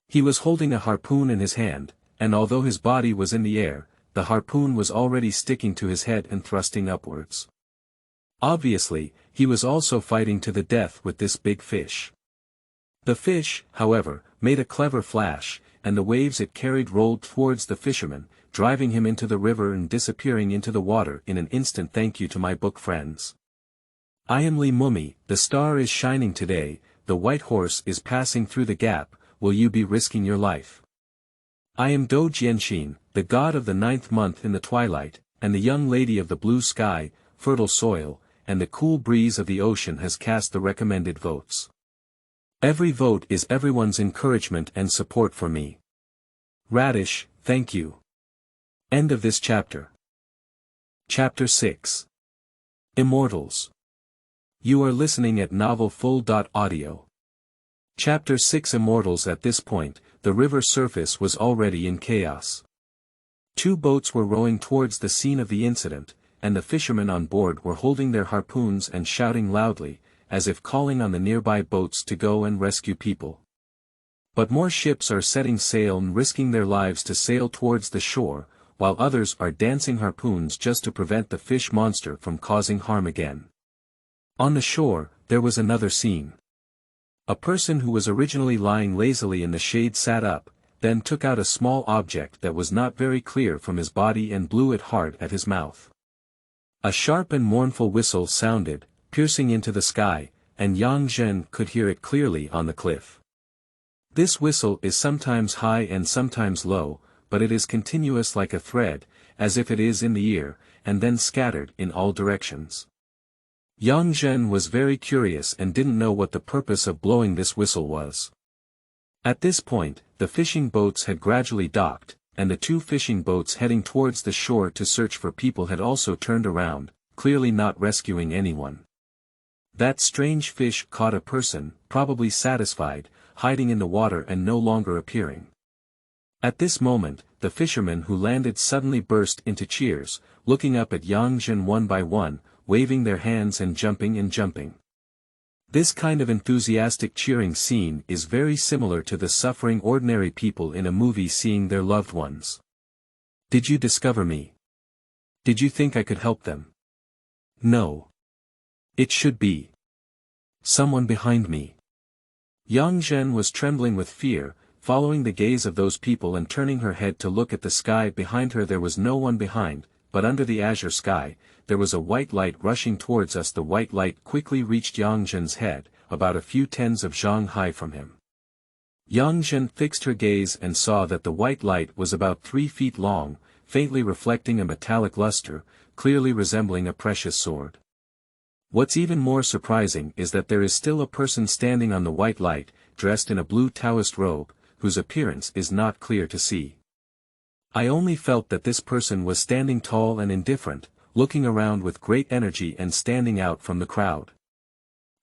He was holding a harpoon in his hand, and although his body was in the air, the harpoon was already sticking to his head and thrusting upwards. Obviously, he was also fighting to the death with this big fish. The fish, however, made a clever flash, and the waves it carried rolled towards the fisherman, driving him into the river and disappearing into the water in an instant. Thank you to my book friends. I am Li Mummy, the star is shining today, the white horse is passing through the gap, will you be risking your life? I am Do Jianxin, the god of the 9th month in the twilight, and the young lady of the blue sky, fertile soil, and the cool breeze of the ocean has cast the recommended votes. Every vote is everyone's encouragement and support for me. Radish, thank you. End of this chapter. Chapter 6. Immortals. You are listening at novelfull.audio. Chapter 6 Immortals. At this point, the river surface was already in chaos. 2 boats were rowing towards the scene of the incident, and the fishermen on board were holding their harpoons and shouting loudly, as if calling on the nearby boats to go and rescue people. But more ships are setting sail and risking their lives to sail towards the shore, while others are dancing harpoons just to prevent the fish monster from causing harm again. On the shore, there was another scene. A person who was originally lying lazily in the shade sat up, then took out a small object that was not very clear from his body and blew it hard at his mouth. A sharp and mournful whistle sounded, piercing into the sky, and Yang Zhen could hear it clearly on the cliff. This whistle is sometimes high and sometimes low, but it is continuous like a thread, as if it is in the ear, and then scattered in all directions. Yang Zhen was very curious and didn't know what the purpose of blowing this whistle was. At this point, the fishing boats had gradually docked, and the two fishing boats heading towards the shore to search for people had also turned around, clearly not rescuing anyone. That strange fish caught a person, probably satisfied, hiding in the water and no longer appearing. At this moment, the fishermen who landed suddenly burst into cheers, looking up at Yang Zhen one by one, waving their hands and jumping. This kind of enthusiastic cheering scene is very similar to the suffering ordinary people in a movie seeing their loved ones. Did you discover me? Did you think I could help them? No. It should be someone behind me. Yang Zhen was trembling with fear, following the gaze of those people and turning her head to look at the sky behind her. There was no one behind, but under the azure sky, there was a white light rushing towards us. The white light quickly reached Yang Zhen's head, about a few tens of zhang high from him. Yang Zhen fixed her gaze and saw that the white light was about 3 feet long, faintly reflecting a metallic luster, clearly resembling a precious sword. What's even more surprising is that there is still a person standing on the white light, dressed in a blue Taoist robe, whose appearance is not clear to see. I only felt that this person was standing tall and indifferent, looking around with great energy and standing out from the crowd.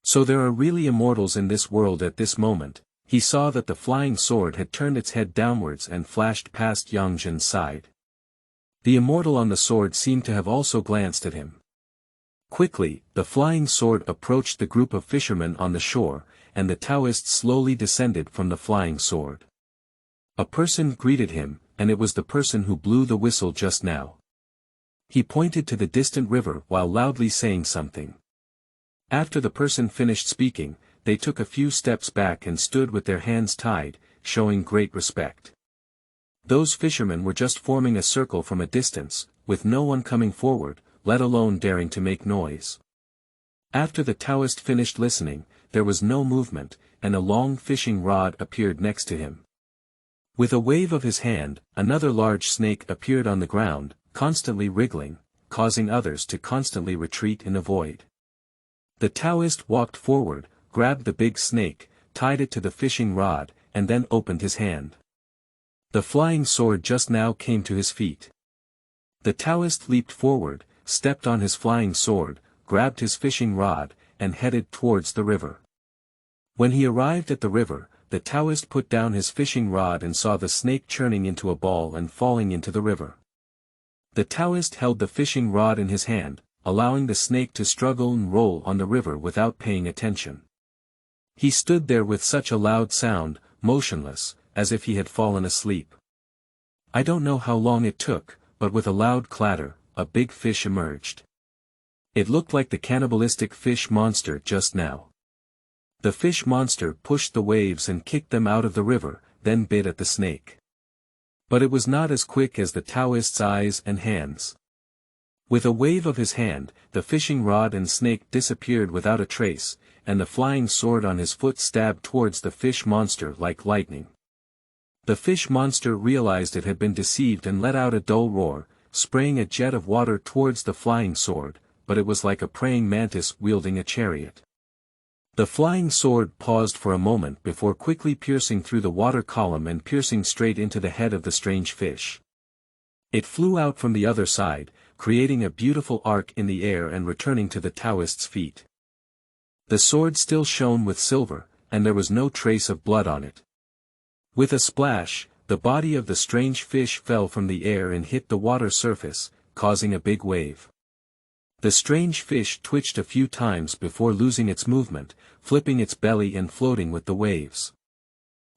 So there are really immortals in this world. At this moment, he saw that the flying sword had turned its head downwards and flashed past Yang Zhen's side. The immortal on the sword seemed to have also glanced at him. Quickly, the flying sword approached the group of fishermen on the shore, and the Taoist slowly descended from the flying sword. A person greeted him, and it was the person who blew the whistle just now. He pointed to the distant river while loudly saying something. After the person finished speaking, they took a few steps back and stood with their hands tied, showing great respect. Those fishermen were just forming a circle from a distance, with no one coming forward, let alone daring to make noise. After the Taoist finished listening, there was no movement, and a long fishing rod appeared next to him. With a wave of his hand, another large snake appeared on the ground, constantly wriggling, causing others to constantly retreat and avoid. The Taoist walked forward, grabbed the big snake, tied it to the fishing rod, and then opened his hand. The flying sword just now came to his feet. The Taoist leaped forward, stepped on his flying sword, grabbed his fishing rod, and headed towards the river. When he arrived at the river, the Taoist put down his fishing rod and saw the snake churning into a ball and falling into the river. The Taoist held the fishing rod in his hand, allowing the snake to struggle and roll on the river without paying attention. He stood there with such a loud sound, motionless, as if he had fallen asleep. I don't know how long it took, but with a loud clatter, a big fish emerged. It looked like the cannibalistic fish monster just now. The fish monster pushed the waves and kicked them out of the river, then bit at the snake. But it was not as quick as the Taoist's eyes and hands. With a wave of his hand, the fishing rod and snake disappeared without a trace, and the flying sword on his foot stabbed towards the fish monster like lightning. The fish monster realized it had been deceived and let out a dull roar, spraying a jet of water towards the flying sword, but it was like a praying mantis wielding a chariot. The flying sword paused for a moment before quickly piercing through the water column and piercing straight into the head of the strange fish. It flew out from the other side, creating a beautiful arc in the air and returning to the Taoist's feet. The sword still shone with silver, and there was no trace of blood on it. With a splash, the body of the strange fish fell from the air and hit the water surface, causing a big wave. The strange fish twitched a few times before losing its movement, flipping its belly and floating with the waves.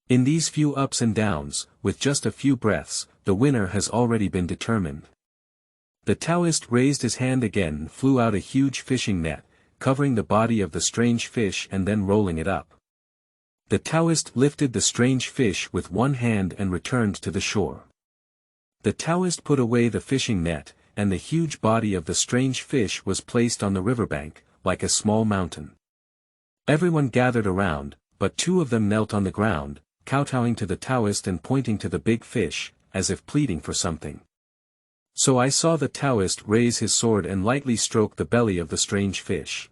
In these few ups and downs, with just a few breaths, the winner has already been determined. The Taoist raised his hand again and flew out a huge fishing net, covering the body of the strange fish and then rolling it up. The Taoist lifted the strange fish with one hand and returned to the shore. The Taoist put away the fishing net, and the huge body of the strange fish was placed on the riverbank, like a small mountain. Everyone gathered around, but two of them knelt on the ground, kowtowing to the Taoist and pointing to the big fish, as if pleading for something. So I saw the Taoist raise his sword and lightly stroke the belly of the strange fish.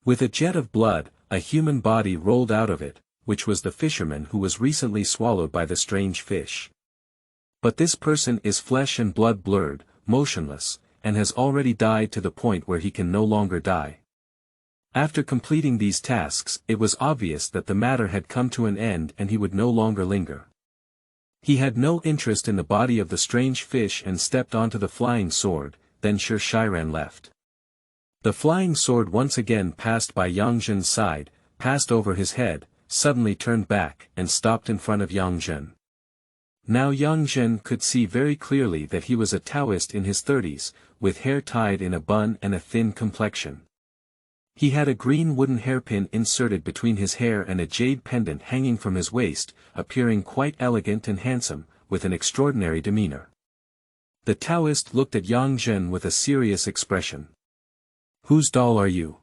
With a jet of blood, a human body rolled out of it, which was the fisherman who was recently swallowed by the strange fish. But this person is flesh and blood blurred, motionless, and has already died to the point where he can no longer die. After completing these tasks, it was obvious that the matter had come to an end and he would no longer linger. He had no interest in the body of the strange fish and stepped onto the flying sword, then Sir Shiran left. The flying sword once again passed by Yang Zhen's side, passed over his head, suddenly turned back and stopped in front of Yang Zhen. Now Yang Zhen could see very clearly that he was a Taoist in his 30s, with hair tied in a bun and a thin complexion. He had a green wooden hairpin inserted between his hair and a jade pendant hanging from his waist, appearing quite elegant and handsome, with an extraordinary demeanor. The Taoist looked at Yang Zhen with a serious expression. "Whose doll are you?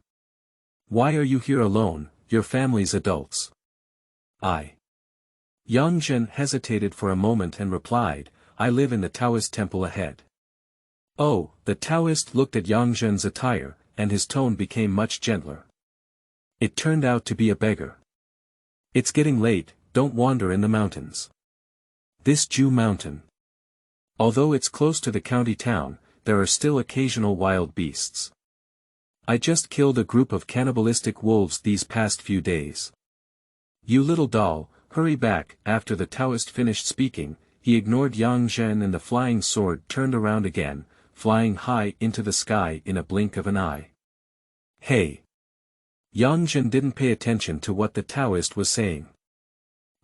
Why are you here alone, your family's adults?" "I." Yang Zhen hesitated for a moment and replied, "I live in the Taoist temple ahead." "Oh," the Taoist looked at Yang Zhen's attire, and his tone became much gentler. "It turned out to be a beggar. It's getting late, don't wander in the mountains. This Jew mountain. Although it's close to the county town, there are still occasional wild beasts. I just killed a group of cannibalistic wolves these past few days. You little doll, hurry back." After the Taoist finished speaking, he ignored Yang Zhen and the flying sword turned around again, flying high into the sky in a blink of an eye. "Hey!" Yang Zhen didn't pay attention to what the Taoist was saying.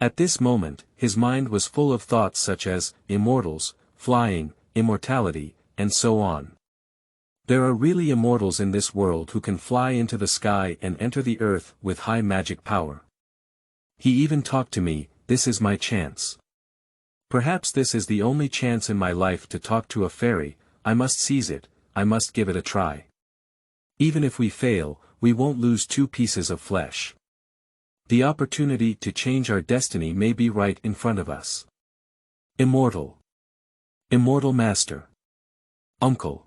At this moment, his mind was full of thoughts such as, immortals, flying, immortality, and so on. There are really immortals in this world who can fly into the sky and enter the earth with high magic power. He even talked to me, this is my chance. Perhaps this is the only chance in my life to talk to a fairy, I must seize it, I must give it a try. Even if we fail, we won't lose 2 pieces of flesh. The opportunity to change our destiny may be right in front of us. Immortal. Immortal Master. Uncle.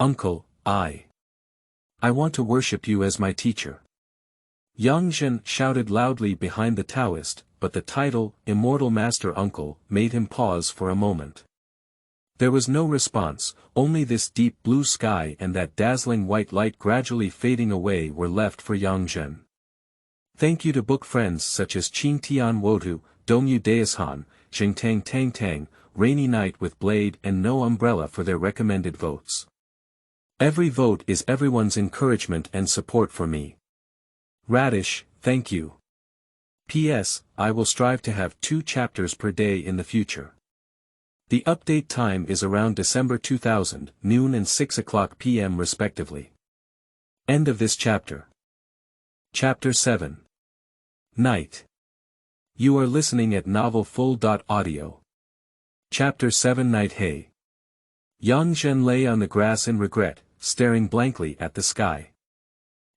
Uncle, I want to worship you as my teacher. Yang Zhen shouted loudly behind the Taoist, but the title, Immortal Master Uncle, made him pause for a moment. There was no response, only this deep blue sky and that dazzling white light gradually fading away were left for Yang Zhen. Thank you to book friends such as Qing Tian Wotu, Dongyu Daishan, Xingtang Tang Tang, Rainy Night with Blade and No Umbrella for their recommended votes. Every vote is everyone's encouragement and support for me. Radish, thank you. P.S. I will strive to have 2 chapters per day in the future. The update time is around December 2000, noon and 6 o'clock p.m. respectively. End of this chapter. Chapter 7. Night. You are listening at novelfull.audio. Chapter 7 Night. Hey. Yang Zhen lay on the grass in regret, staring blankly at the sky.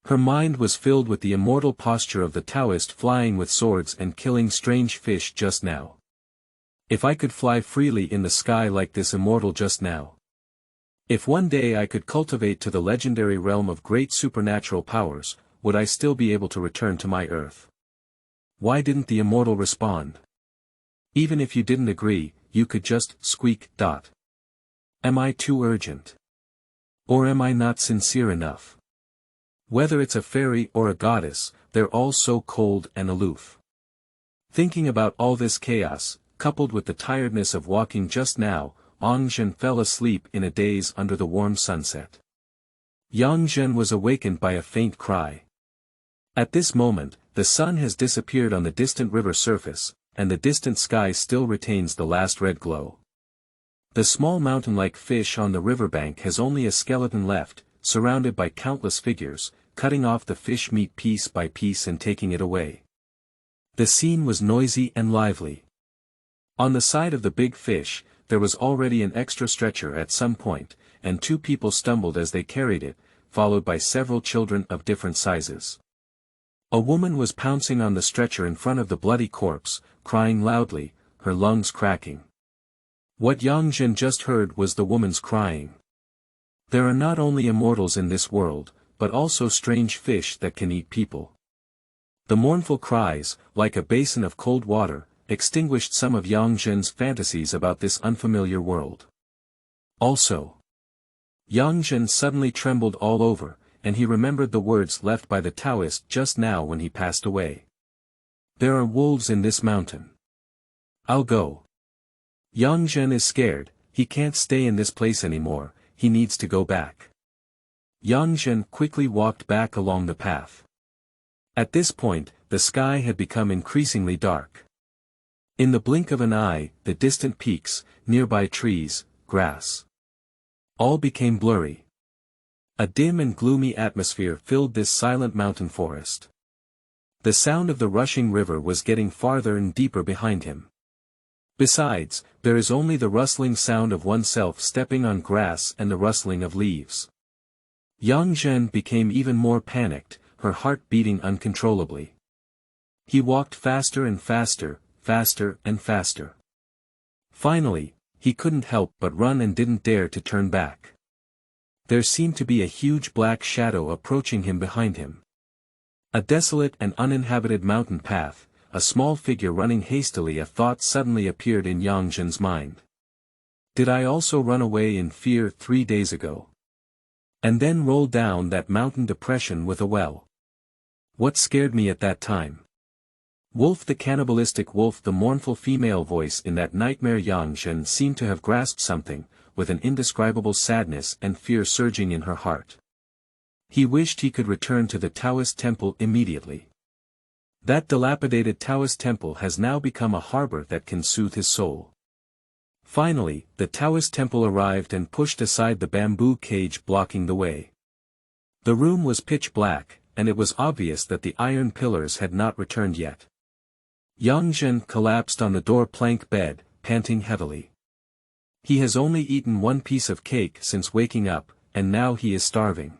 Her mind was filled with the immortal posture of the Taoist flying with swords and killing strange fish just now. If I could fly freely in the sky like this immortal just now. If one day I could cultivate to the legendary realm of great supernatural powers, would I still be able to return to my earth? Why didn't the immortal respond? Even if you didn't agree, you could just squeak. Am I too urgent? Or am I not sincere enough? Whether it's a fairy or a goddess, they're all so cold and aloof. Thinking about all this chaos, coupled with the tiredness of walking just now, Yang Zhen fell asleep in a daze under the warm sunset. Yang Zhen was awakened by a faint cry. At this moment, the sun has disappeared on the distant river surface, and the distant sky still retains the last red glow. The small mountain-like fish on the riverbank has only a skeleton left, surrounded by countless figures, cutting off the fish meat piece by piece and taking it away. The scene was noisy and lively. On the side of the big fish, there was already an extra stretcher at some point, and two people stumbled as they carried it, followed by several children of different sizes. A woman was pouncing on the stretcher in front of the bloody corpse, crying loudly, her lungs cracking. What Yang Zhen just heard was the woman's crying. There are not only immortals in this world, but also strange fish that can eat people. The mournful cries, like a basin of cold water, extinguished some of Yang Zhen's fantasies about this unfamiliar world. Also, Yang Zhen suddenly trembled all over, and he remembered the words left by the Taoist just now when he passed away. There are wolves in this mountain. I'll go. Yang Zhen is scared, he can't stay in this place anymore, he needs to go back. Yang Zhen quickly walked back along the path. At this point, the sky had become increasingly dark. In the blink of an eye, the distant peaks, nearby trees, grass, all became blurry. A dim and gloomy atmosphere filled this silent mountain forest. The sound of the rushing river was getting farther and deeper behind him. Besides, there is only the rustling sound of oneself stepping on grass and the rustling of leaves. Yang Zhen became even more panicked, her heart beating uncontrollably. He walked faster and faster, faster and faster. Finally, he couldn't help but run and didn't dare to turn back. There seemed to be a huge black shadow approaching him behind him. A desolate and uninhabited mountain path, a small figure running hastily. A thought suddenly appeared in Yang Zhen's mind. Did I also run away in fear 3 days ago? And then roll down that mountain depression with a well? What scared me at that time? Wolf, the cannibalistic wolf. The mournful female voice in that nightmare. Yang Zhen seemed to have grasped something, with an indescribable sadness and fear surging in her heart. He wished he could return to the Taoist temple immediately. That dilapidated Taoist temple has now become a harbor that can soothe his soul. Finally, the Taoist temple arrived and pushed aside the bamboo cage blocking the way. The room was pitch black, and it was obvious that the iron pillars had not returned yet. Yang Zhen collapsed on the door-plank bed, panting heavily. He has only eaten one piece of cake since waking up, and now he is starving.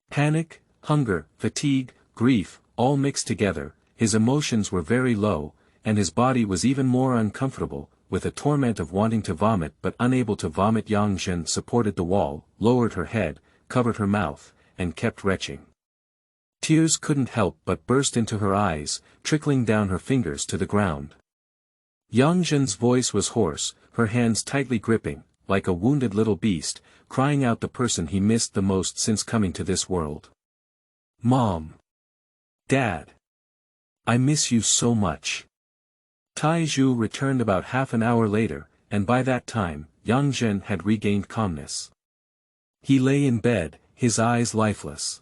Panic, hunger, fatigue, grief, all mixed together, his emotions were very low, and his body was even more uncomfortable, with a torment of wanting to vomit but unable to vomit. Yang Zhen supported the wall, lowered her head, covered her mouth, and kept retching. Tears couldn't help but burst into her eyes, trickling down her fingers to the ground. Yang Zhen's voice was hoarse, her hands tightly gripping, like a wounded little beast, crying out the person he missed the most since coming to this world. Mom! Dad! I miss you so much. Tai Zhu returned about half an hour later, and by that time, Yang Zhen had regained calmness. He lay in bed, his eyes lifeless.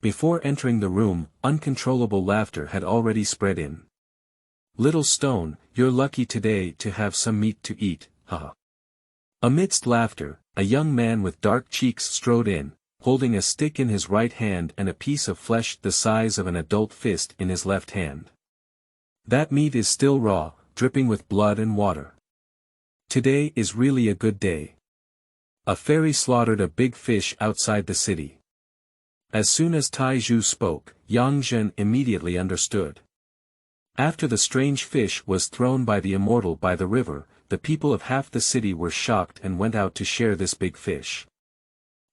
Before entering the room, uncontrollable laughter had already spread in. Little Stone, you're lucky today to have some meat to eat, haha. Amidst laughter, a young man with dark cheeks strode in, holding a stick in his right hand and a piece of flesh the size of an adult fist in his left hand. That meat is still raw, dripping with blood and water. Today is really a good day. A fairy slaughtered a big fish outside the city. As soon as Tai Zhu spoke, Yang Zhen immediately understood. After the strange fish was thrown by the immortal by the river, the people of half the city were shocked and went out to share this big fish.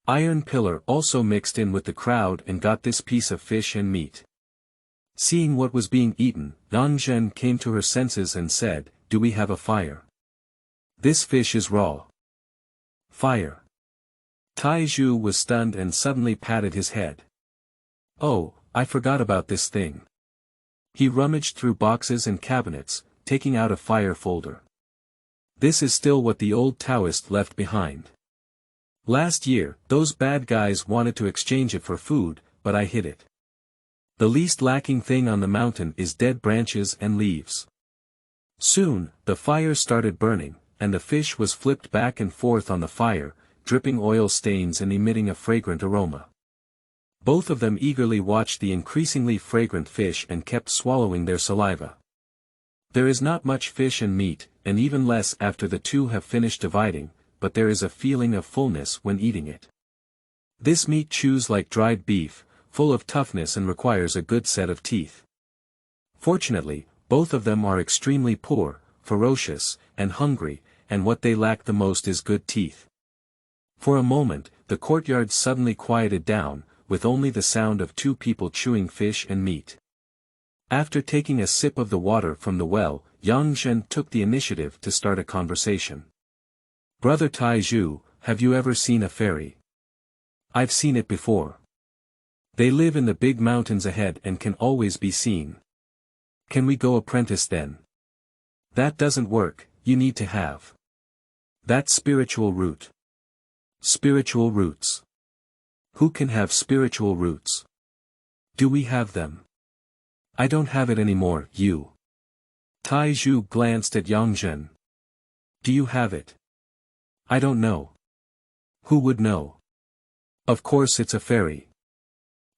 Iron Pillar also mixed in with the crowd and got this piece of fish and meat. Seeing what was being eaten, Yang Zhen came to her senses and said, "Do we have a fire? This fish is raw." Fire. Tai Zhu was stunned and suddenly patted his head. Oh, I forgot about this thing. He rummaged through boxes and cabinets, taking out a fire folder. This is still what the old Taoist left behind. Last year, those bad guys wanted to exchange it for food, but I hid it. The least lacking thing on the mountain is dead branches and leaves. Soon, the fire started burning, and the fish was flipped back and forth on the fire, dripping oil stains and emitting a fragrant aroma. Both of them eagerly watched the increasingly fragrant fish and kept swallowing their saliva. There is not much fish and meat, and even less after the two have finished dividing, but there is a feeling of fullness when eating it. This meat chews like dried beef, full of toughness and requires a good set of teeth. Fortunately, both of them are extremely poor, ferocious, and hungry, and what they lack the most is good teeth. For a moment, the courtyard suddenly quieted down, with only the sound of two people chewing fish and meat. After taking a sip of the water from the well, Yang Zhen took the initiative to start a conversation. "Brother Taizhu, have you ever seen a fairy?" "I've seen it before. They live in the big mountains ahead and can always be seen." "Can we go apprentice then?" "That doesn't work, you need to have that spiritual root." "Spiritual roots? Who can have spiritual roots? Do we have them?" "I don't have it anymore, you." Taizhu glanced at Yang Zhen. "Do you have it?" "I don't know." "Who would know?" "Of course it's a fairy.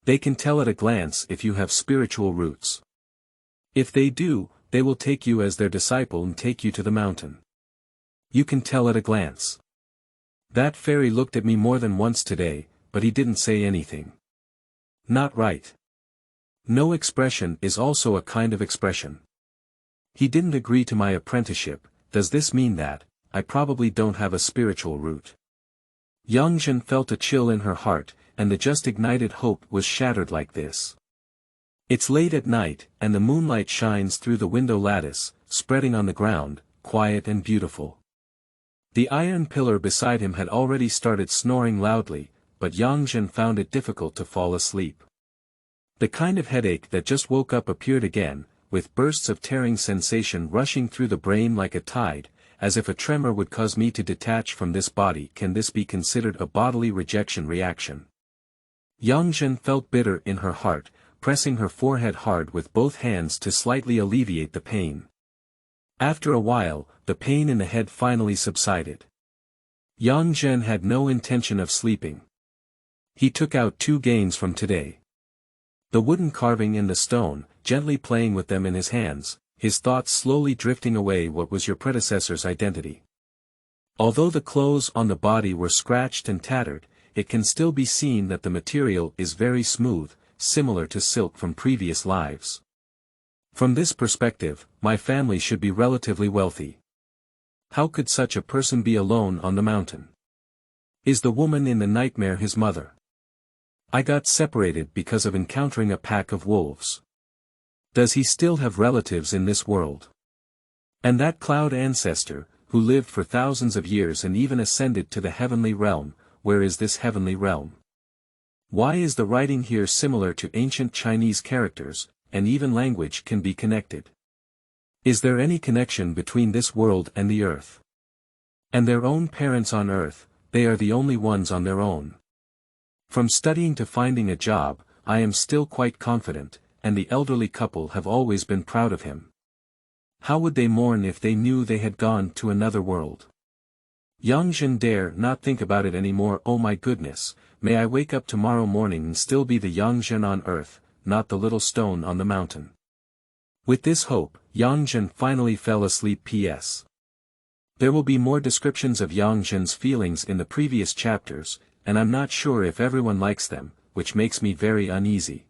They can tell at a glance if you have spiritual roots. If they do, they will take you as their disciple and take you to the mountain. You can tell at a glance." "That fairy looked at me more than once today, but he didn't say anything." "Not right. No expression is also a kind of expression. He didn't agree to my apprenticeship. Does this mean that I probably don't have a spiritual root?" Yang Zhen felt a chill in her heart, and the just ignited hope was shattered like this. It's late at night, and the moonlight shines through the window lattice, spreading on the ground, quiet and beautiful. The iron pillar beside him had already started snoring loudly, but Yang Zhen found it difficult to fall asleep. The kind of headache that just woke up appeared again, with bursts of tearing sensation rushing through the brain like a tide, as if a tremor would cause me to detach from this body. Can this be considered a bodily rejection reaction? Yang Zhen felt bitter in her heart, pressing her forehead hard with both hands to slightly alleviate the pain. After a while, the pain in the head finally subsided. Yang Zhen had no intention of sleeping. He took out 2 gains from today. The wooden carving and the stone, gently playing with them in his hands, his thoughts slowly drifting away. What was your predecessor's identity? Although the clothes on the body were scratched and tattered, it can still be seen that the material is very smooth, similar to silk from previous lives. From this perspective, my family should be relatively wealthy. How could such a person be alone on the mountain? Is the woman in the nightmare his mother? I got separated because of encountering a pack of wolves. Does he still have relatives in this world? And that cloud ancestor, who lived for thousands of years and even ascended to the heavenly realm, where is this heavenly realm? Why is the writing here similar to ancient Chinese characters, and even language can be connected? Is there any connection between this world and the earth? And their own parents on earth, they are the only ones on their own. From studying to finding a job, I am still quite confident, and the elderly couple have always been proud of him. How would they mourn if they knew they had gone to another world? Yang Zhen dare not think about it anymore. Oh my goodness, may I wake up tomorrow morning and still be the Yang Zhen on earth, not the little stone on the mountain. With this hope, Yang Zhen finally fell asleep. P.S. There will be more descriptions of Yang Zhen's feelings in the previous chapters, and I'm not sure if everyone likes them, which makes me very uneasy.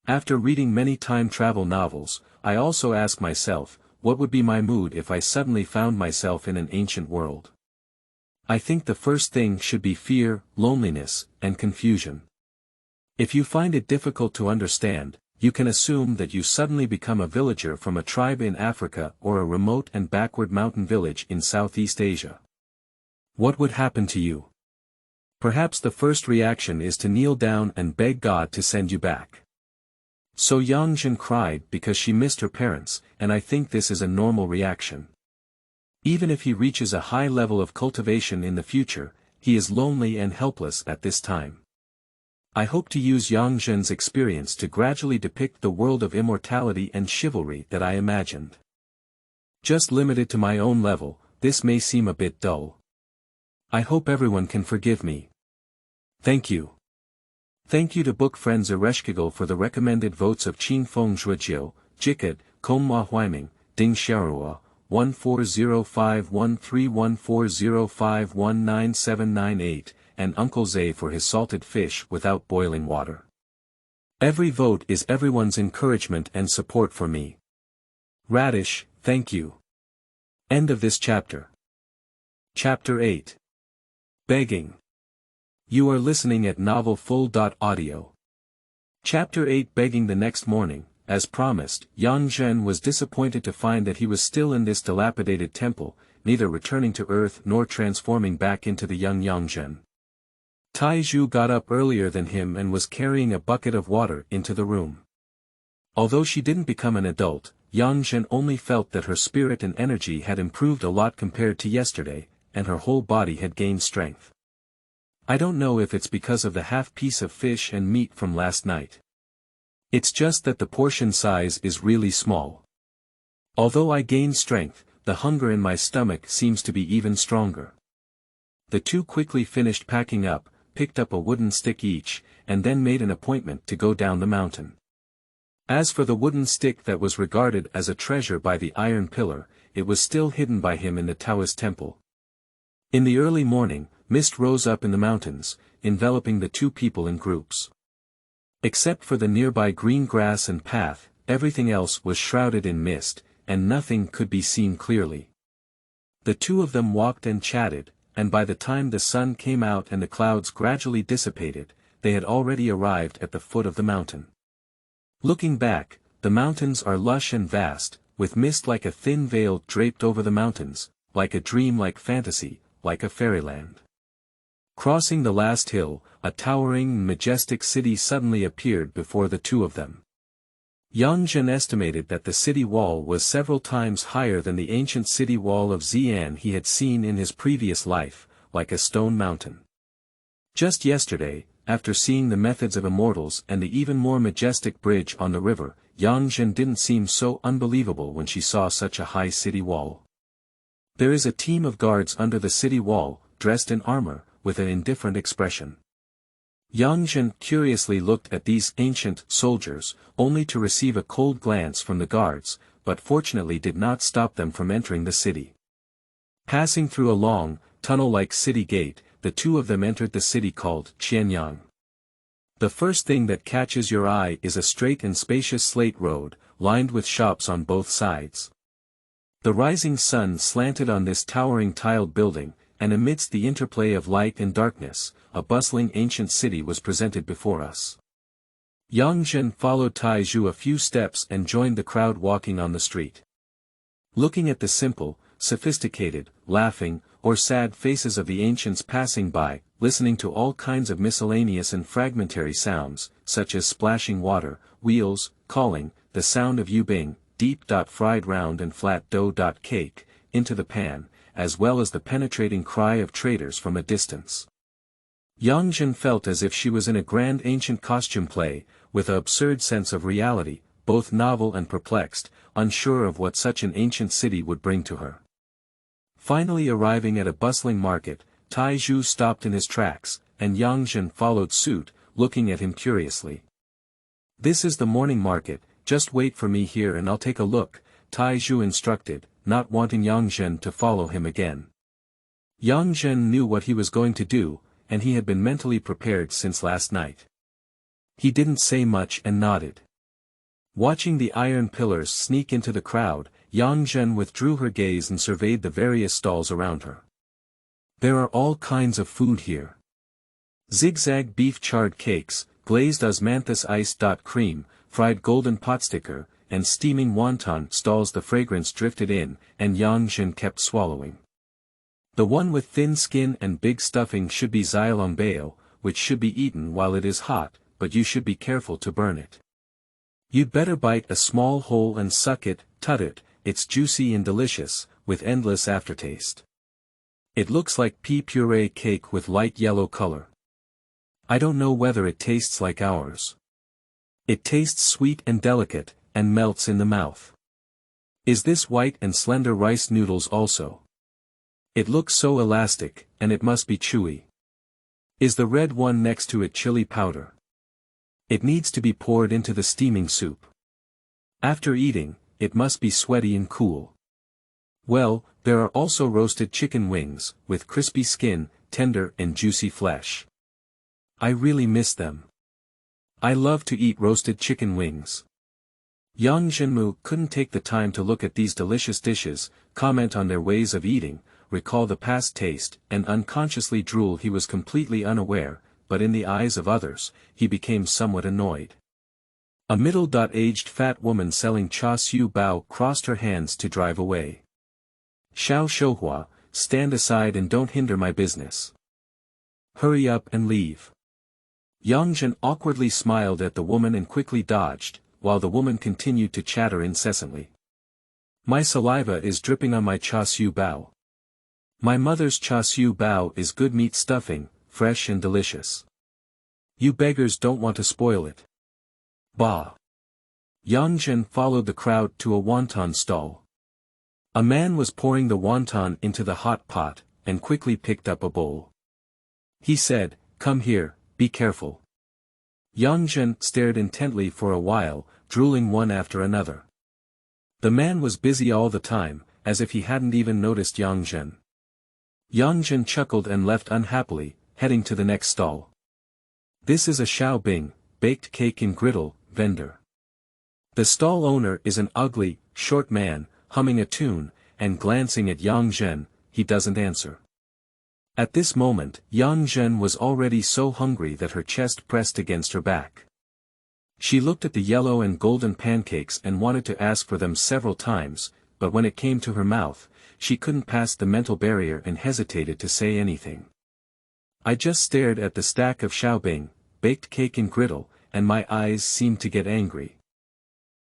After reading many time travel novels, I also ask myself, what would be my mood if I suddenly found myself in an ancient world? I think the first thing should be fear, loneliness, and confusion. If you find it difficult to understand, you can assume that you suddenly become a villager from a tribe in Africa or a remote and backward mountain village in Southeast Asia. What would happen to you? Perhaps the first reaction is to kneel down and beg God to send you back. So Yang Zhen cried because she missed her parents, and I think this is a normal reaction. Even if he reaches a high level of cultivation in the future, he is lonely and helpless at this time. I hope to use Yang Zhen's experience to gradually depict the world of immortality and chivalry that I imagined. Just limited to my own level, this may seem a bit dull. I hope everyone can forgive me. Thank you. Thank you to book friends Ereshkigal for the recommended votes of Qin Feng Zhujiu, Jikat, Kong Ma Huiming, Ding Xiaorua, 1405131405199798, and Uncle Zay for his salted fish without boiling water. Every vote is everyone's encouragement and support for me. Radish, thank you. End of this chapter. Chapter 8. Begging. You are listening at novelfull.audio. Chapter 8. Begging. The next morning, as promised, Yang Zhen was disappointed to find that he was still in this dilapidated temple, neither returning to earth nor transforming back into the young Yang Zhen. Taizhu got up earlier than him and was carrying a bucket of water into the room. Although she didn't become an adult, Yang Zhen only felt that her spirit and energy had improved a lot compared to yesterday, and her whole body had gained strength. I don't know if it's because of the half piece of fish and meat from last night. It's just that the portion size is really small. Although I gained strength, the hunger in my stomach seems to be even stronger. The two quickly finished packing up, picked up a wooden stick each, and then made an appointment to go down the mountain. As for the wooden stick that was regarded as a treasure by the iron pillar, it was still hidden by him in the Taoist temple. In the early morning, mist rose up in the mountains, enveloping the two people in groups. Except for the nearby green grass and path, everything else was shrouded in mist, and nothing could be seen clearly. The two of them walked and chatted, and by the time the sun came out and the clouds gradually dissipated, they had already arrived at the foot of the mountain. Looking back, the mountains are lush and vast, with mist like a thin veil draped over the mountains, like a dream-like fantasy, like a fairyland. Crossing the last hill, a towering, majestic city suddenly appeared before the two of them. Yang Zhen estimated that the city wall was several times higher than the ancient city wall of Xi'an he had seen in his previous life, like a stone mountain. Just yesterday, after seeing the methods of Immortals and the even more majestic bridge on the river, Yang Zhen didn't seem so unbelievable when she saw such a high city wall. There is a team of guards under the city wall, dressed in armor, with an indifferent expression. Yang Zhen curiously looked at these ancient soldiers, only to receive a cold glance from the guards, but fortunately did not stop them from entering the city. Passing through a long, tunnel-like city gate, the two of them entered the city called Qianyang. The first thing that catches your eye is a straight and spacious slate road, lined with shops on both sides. The rising sun slanted on this towering tiled building, and amidst the interplay of light and darkness, a bustling ancient city was presented before us. Yang Zhen followed Taizhu a few steps and joined the crowd walking on the street. Looking at the simple, sophisticated, laughing, or sad faces of the ancients passing by, listening to all kinds of miscellaneous and fragmentary sounds, such as splashing water, wheels, calling, the sound of yubing, deep fried round and flat dough cake, into the pan, as well as the penetrating cry of traders from a distance. Yang Zhen felt as if she was in a grand ancient costume play, with an absurd sense of reality, both novel and perplexed, unsure of what such an ancient city would bring to her. Finally arriving at a bustling market, Taizhu stopped in his tracks, and Yang Zhen followed suit, looking at him curiously. "This is the morning market, just wait for me here and I'll take a look," Taizhu instructed, not wanting Yang Zhen to follow him again. Yang Zhen knew what he was going to do, and he had been mentally prepared since last night. He didn't say much and nodded. Watching the iron pillars sneak into the crowd, Yang Zhen withdrew her gaze and surveyed the various stalls around her. There are all kinds of food here. Zigzag beef charred cakes, glazed osmanthus iced cream, fried golden potsticker, and steaming wonton stalls. The fragrance drifted in, and Yang Zhen kept swallowing. The one with thin skin and big stuffing should be xiaolongbao, which should be eaten while it is hot, but you should be careful to burn it. You'd better bite a small hole and suck it, tut it, it's juicy and delicious, with endless aftertaste. It looks like pea puree cake with light yellow color. I don't know whether it tastes like ours. It tastes sweet and delicate, and melts in the mouth. Is this white and slender rice noodles also? It looks so elastic, and it must be chewy. Is the red one next to it chili powder? It needs to be poured into the steaming soup. After eating, it must be sweaty and cool. Well, there are also roasted chicken wings, with crispy skin, tender and juicy flesh. I really miss them. I love to eat roasted chicken wings. Yang Zhenmu couldn't take the time to look at these delicious dishes, comment on their ways of eating, recall the past taste, and unconsciously drool. He was completely unaware, but in the eyes of others, he became somewhat annoyed. A middle-aged fat woman selling cha siu bao crossed her hands to drive away. Xiao Shouhua, stand aside and don't hinder my business. Hurry up and leave. Yang Zhen awkwardly smiled at the woman and quickly dodged, while the woman continued to chatter incessantly. My saliva is dripping on my cha siu bao. My mother's cha siu bao is good meat stuffing, fresh and delicious. You beggars don't want to spoil it. Bah! Yang Zhen followed the crowd to a wonton stall. A man was pouring the wonton into the hot pot, and quickly picked up a bowl. He said, "Come here, be careful." Yang Zhen stared intently for a while, drooling one after another. The man was busy all the time, as if he hadn't even noticed Yang Zhen. Yang Zhen chuckled and left unhappily, heading to the next stall. This is a Xiaobing, baked cake in griddle, vendor. The stall owner is an ugly, short man, humming a tune, and glancing at Yang Zhen, he doesn't answer. At this moment, Yang Zhen was already so hungry that her chest pressed against her back. She looked at the yellow and golden pancakes and wanted to ask for them several times, but when it came to her mouth, she couldn't pass the mental barrier and hesitated to say anything. I just stared at the stack of Xiaobing, baked cake in griddle, and my eyes seemed to get angry.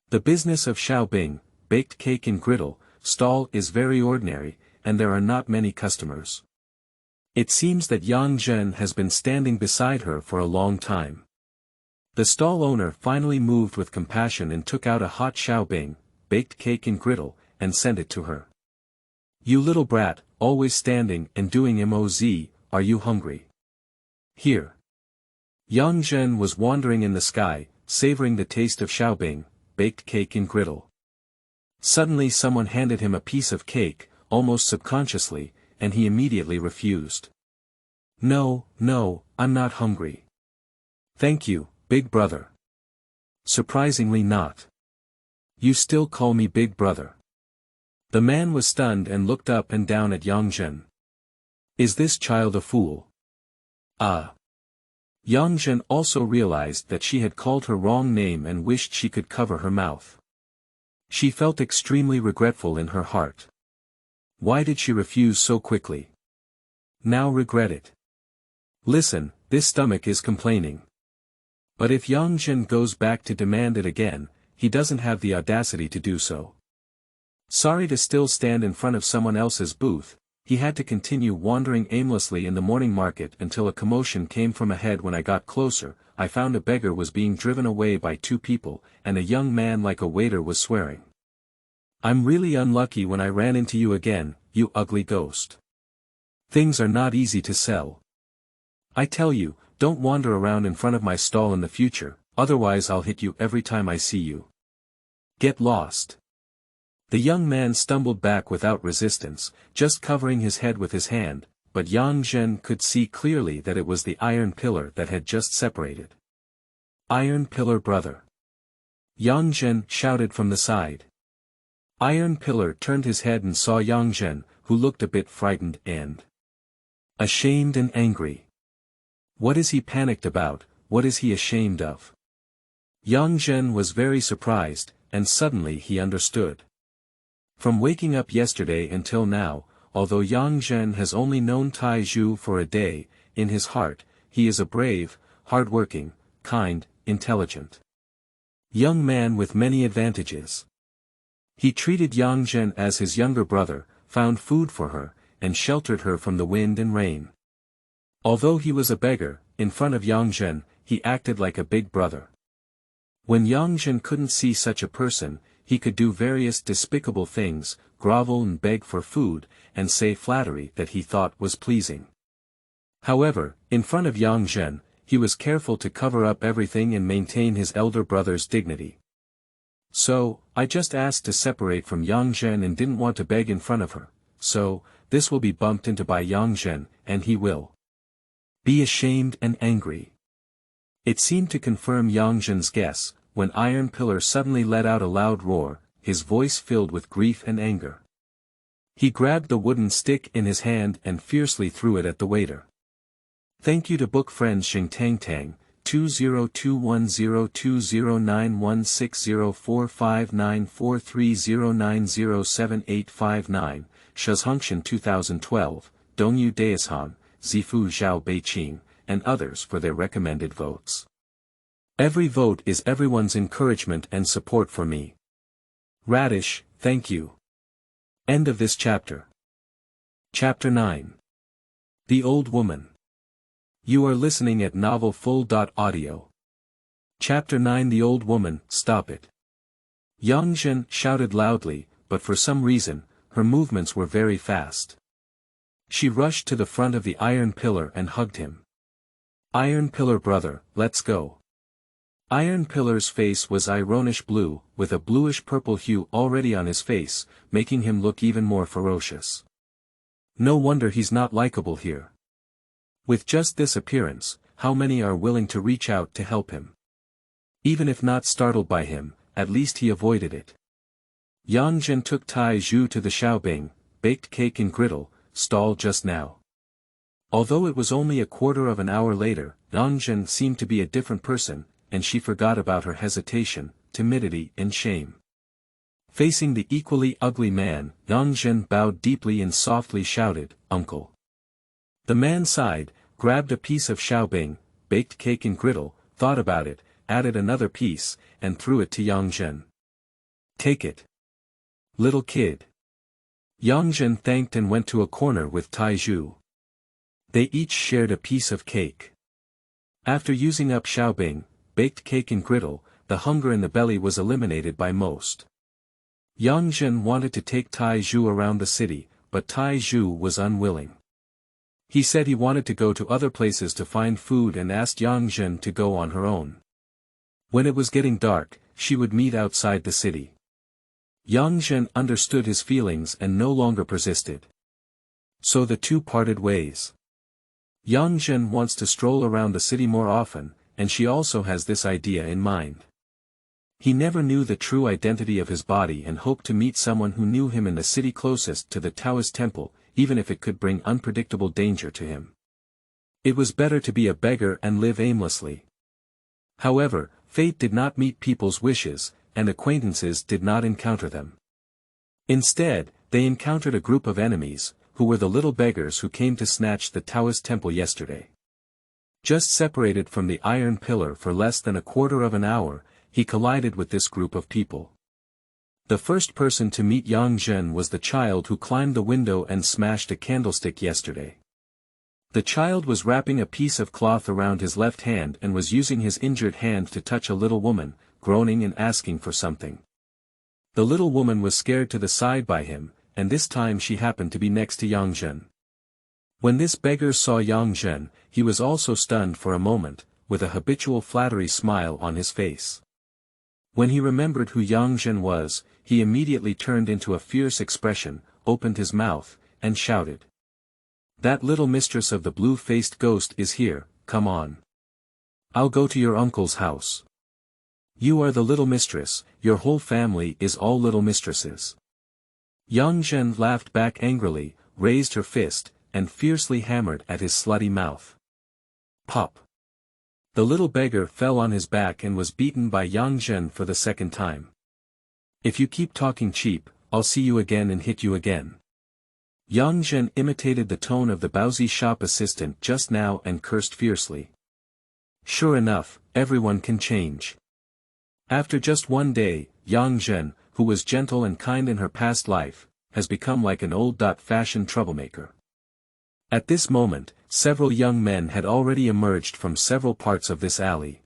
The business of Xiaobing, baked cake in griddle, stall is very ordinary, and there are not many customers. It seems that Yang Zhen has been standing beside her for a long time. The stall owner finally moved with compassion and took out a hot Xiaobing, baked cake in griddle, and sent it to her. You little brat, always standing and doing MOZ, are you hungry? Here. Yang Zhen was wandering in the sky, savoring the taste of Xiaobing, baked cake in griddle. Suddenly someone handed him a piece of cake, almost subconsciously, and he immediately refused. No, I'm not hungry. Thank you, big brother. Surprisingly not. You still call me big brother. The man was stunned and looked up and down at Yang Zhen. Is this child a fool? Ah. Yang Zhen also realized that she had called her wrong name and wished she could cover her mouth. She felt extremely regretful in her heart. Why did she refuse so quickly? Now regret it. Listen, this stomach is complaining. But if Yang Zhen goes back to demand it again, he doesn't have the audacity to do so. Sorry to still stand in front of someone else's booth, he had to continue wandering aimlessly in the morning market until a commotion came from ahead. When I got closer, I found a beggar was being driven away by two people, and a young man like a waiter was swearing. I'm really unlucky when I ran into you again, you ugly ghost. Things are not easy to sell. I tell you, don't wander around in front of my stall in the future, otherwise I'll hit you every time I see you. Get lost. The young man stumbled back without resistance, just covering his head with his hand, but Yang Zhen could see clearly that it was the iron pillar that had just separated. Iron pillar brother. Yang Zhen shouted from the side. Iron pillar turned his head and saw Yang Zhen, who looked a bit frightened and ashamed and angry. What is he panicked about, what is he ashamed of? Yang Zhen was very surprised, and suddenly he understood. From waking up yesterday until now, although Yang Zhen has only known Tai Zhu for a day, in his heart, he is a brave, hard-working, kind, intelligent young man with many advantages. He treated Yang Zhen as his younger brother, found food for her, and sheltered her from the wind and rain. Although he was a beggar, in front of Yang Zhen, he acted like a big brother. When Yang Zhen couldn't see such a person, he could do various despicable things, grovel and beg for food, and say flattery that he thought was pleasing. However, in front of Yang Zhen, he was careful to cover up everything and maintain his elder brother's dignity. So, I just asked to separate from Yang Zhen and didn't want to beg in front of her, so, this will be bumped into by Yang Zhen, and he will be ashamed and angry. It seemed to confirm Yang Zhen's guess, when Iron Pillar suddenly let out a loud roar, his voice filled with grief and anger. He grabbed the wooden stick in his hand and fiercely threw it at the waiter. Thank you to book friends Xing Tang Tang, 202102160459430907859, Shuzhungshan 2012, Dongyu Daishang, Zifu Zhao Beiqing, and others for their recommended votes. Every vote is everyone's encouragement and support for me. Radish, thank you. End of this chapter. Chapter 9. The Old Woman. You are listening at novelfull.audio. Chapter 9. The Old Woman, stop it. Yang Zhen shouted loudly, but for some reason, her movements were very fast. She rushed to the front of the Iron Pillar and hugged him. Iron Pillar brother, let's go. Iron Pillar's face was ironish blue, with a bluish-purple hue already on his face, making him look even more ferocious. No wonder he's not likable here. With just this appearance, how many are willing to reach out to help him? Even if not startled by him, at least he avoided it. Yang Zhen took Tai Zhu to the Xiaobing, baked cake and griddle, stall just now. Although it was only a quarter of an hour later, Yang Zhen seemed to be a different person, and she forgot about her hesitation, timidity and shame. Facing the equally ugly man, Yang Zhen bowed deeply and softly shouted, "Uncle." The man sighed, grabbed a piece of Xiaobing, baked cake and griddle, thought about it, added another piece, and threw it to Yang Zhen. Take it. Little kid. Yang Zhen thanked and went to a corner with Tai Zhu. They each shared a piece of cake. After using up Xiaobing, baked cake and griddle, the hunger in the belly was eliminated by most. Yang Zhen wanted to take Tai Zhu around the city, but Tai Zhu was unwilling. He said he wanted to go to other places to find food and asked Yang Zhen to go on her own. When it was getting dark, she would meet outside the city. Yang Zhen understood his feelings and no longer persisted. So the two parted ways. Yang Zhen wants to stroll around the city more often, and she also has this idea in mind. He never knew the true identity of his body and hoped to meet someone who knew him in the city closest to the Taoist temple, even if it could bring unpredictable danger to him. It was better to be a beggar and live aimlessly. However, fate did not meet people's wishes, and acquaintances did not encounter them. Instead, they encountered a group of enemies, who were the little beggars who came to snatch the Taoist temple yesterday. Just separated from the Iron Pillar for less than a quarter of an hour, he collided with this group of people. The first person to meet Yang Zhen was the child who climbed the window and smashed a candlestick yesterday. The child was wrapping a piece of cloth around his left hand and was using his injured hand to touch a little woman, groaning and asking for something. The little woman was scared to the side by him, and this time she happened to be next to Yang Zhen. When this beggar saw Yang Zhen, he was also stunned for a moment, with a habitual flattery smile on his face. When he remembered who Yang Zhen was, he immediately turned into a fierce expression, opened his mouth, and shouted. That little mistress of the blue-faced ghost is here, come on. I'll go to your uncle's house. You are the little mistress, your whole family is all little mistresses. Yang Zhen laughed back angrily, raised her fist, and fiercely hammered at his slutty mouth. Pop. The little beggar fell on his back and was beaten by Yang Zhen for the second time. If you keep talking cheap, I'll see you again and hit you again. Yang Zhen imitated the tone of the Baozi shop assistant just now and cursed fiercely. Sure enough, everyone can change. After just one day, Yang Zhen, who was gentle and kind in her past life, has become like an old-fashioned troublemaker. At this moment, several young men had already emerged from several parts of this alley.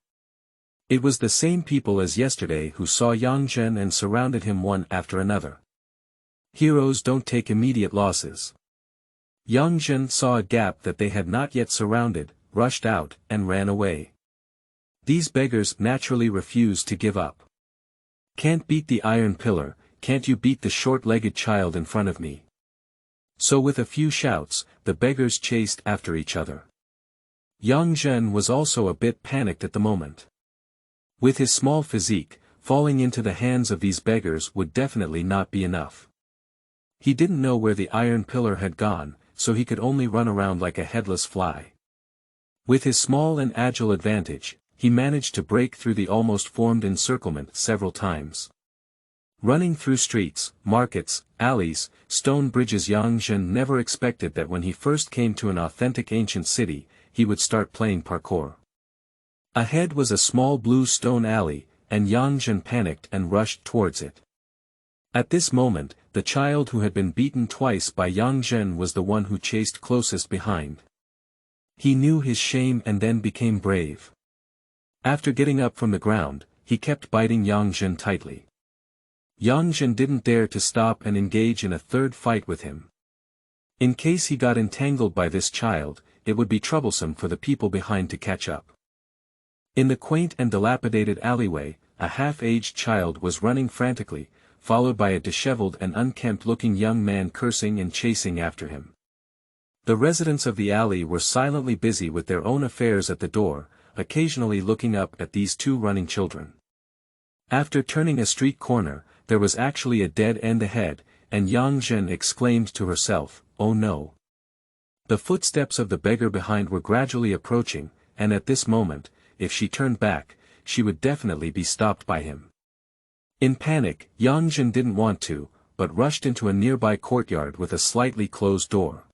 It was the same people as yesterday who saw Yang Zhen and surrounded him one after another. Heroes don't take immediate losses. Yang Zhen saw a gap that they had not yet surrounded, rushed out, and ran away. These beggars naturally refused to give up. Can't beat the iron pillar, can't you beat the short-legged child in front of me? So with a few shouts, the beggars chased after each other. Yang Zhen was also a bit panicked at the moment. With his small physique, falling into the hands of these beggars would definitely not be enough. He didn't know where the iron pillar had gone, so he could only run around like a headless fly. With his small and agile advantage, he managed to break through the almost formed encirclement several times. Running through streets, markets, alleys, stone bridges, Yang Zhen never expected that when he first came to an authentic ancient city, he would start playing parkour. Ahead was a small blue stone alley, and Yang Zhen panicked and rushed towards it. At this moment, the child who had been beaten twice by Yang Zhen was the one who chased closest behind. He knew his shame and then became brave. After getting up from the ground, he kept biting Yang Zhen tightly. Yang Zhen didn't dare to stop and engage in a third fight with him. In case he got entangled by this child, it would be troublesome for the people behind to catch up. In the quaint and dilapidated alleyway, a half-aged child was running frantically, followed by a disheveled and unkempt-looking young man cursing and chasing after him. The residents of the alley were silently busy with their own affairs at the door, occasionally looking up at these two running children. After turning a street corner, there was actually a dead end ahead, and Yang Zhen exclaimed to herself, "Oh no." The footsteps of the beggar behind were gradually approaching, and at this moment, if she turned back, she would definitely be stopped by him. In panic, Yang Zhen didn't want to, but rushed into a nearby courtyard with a slightly closed door.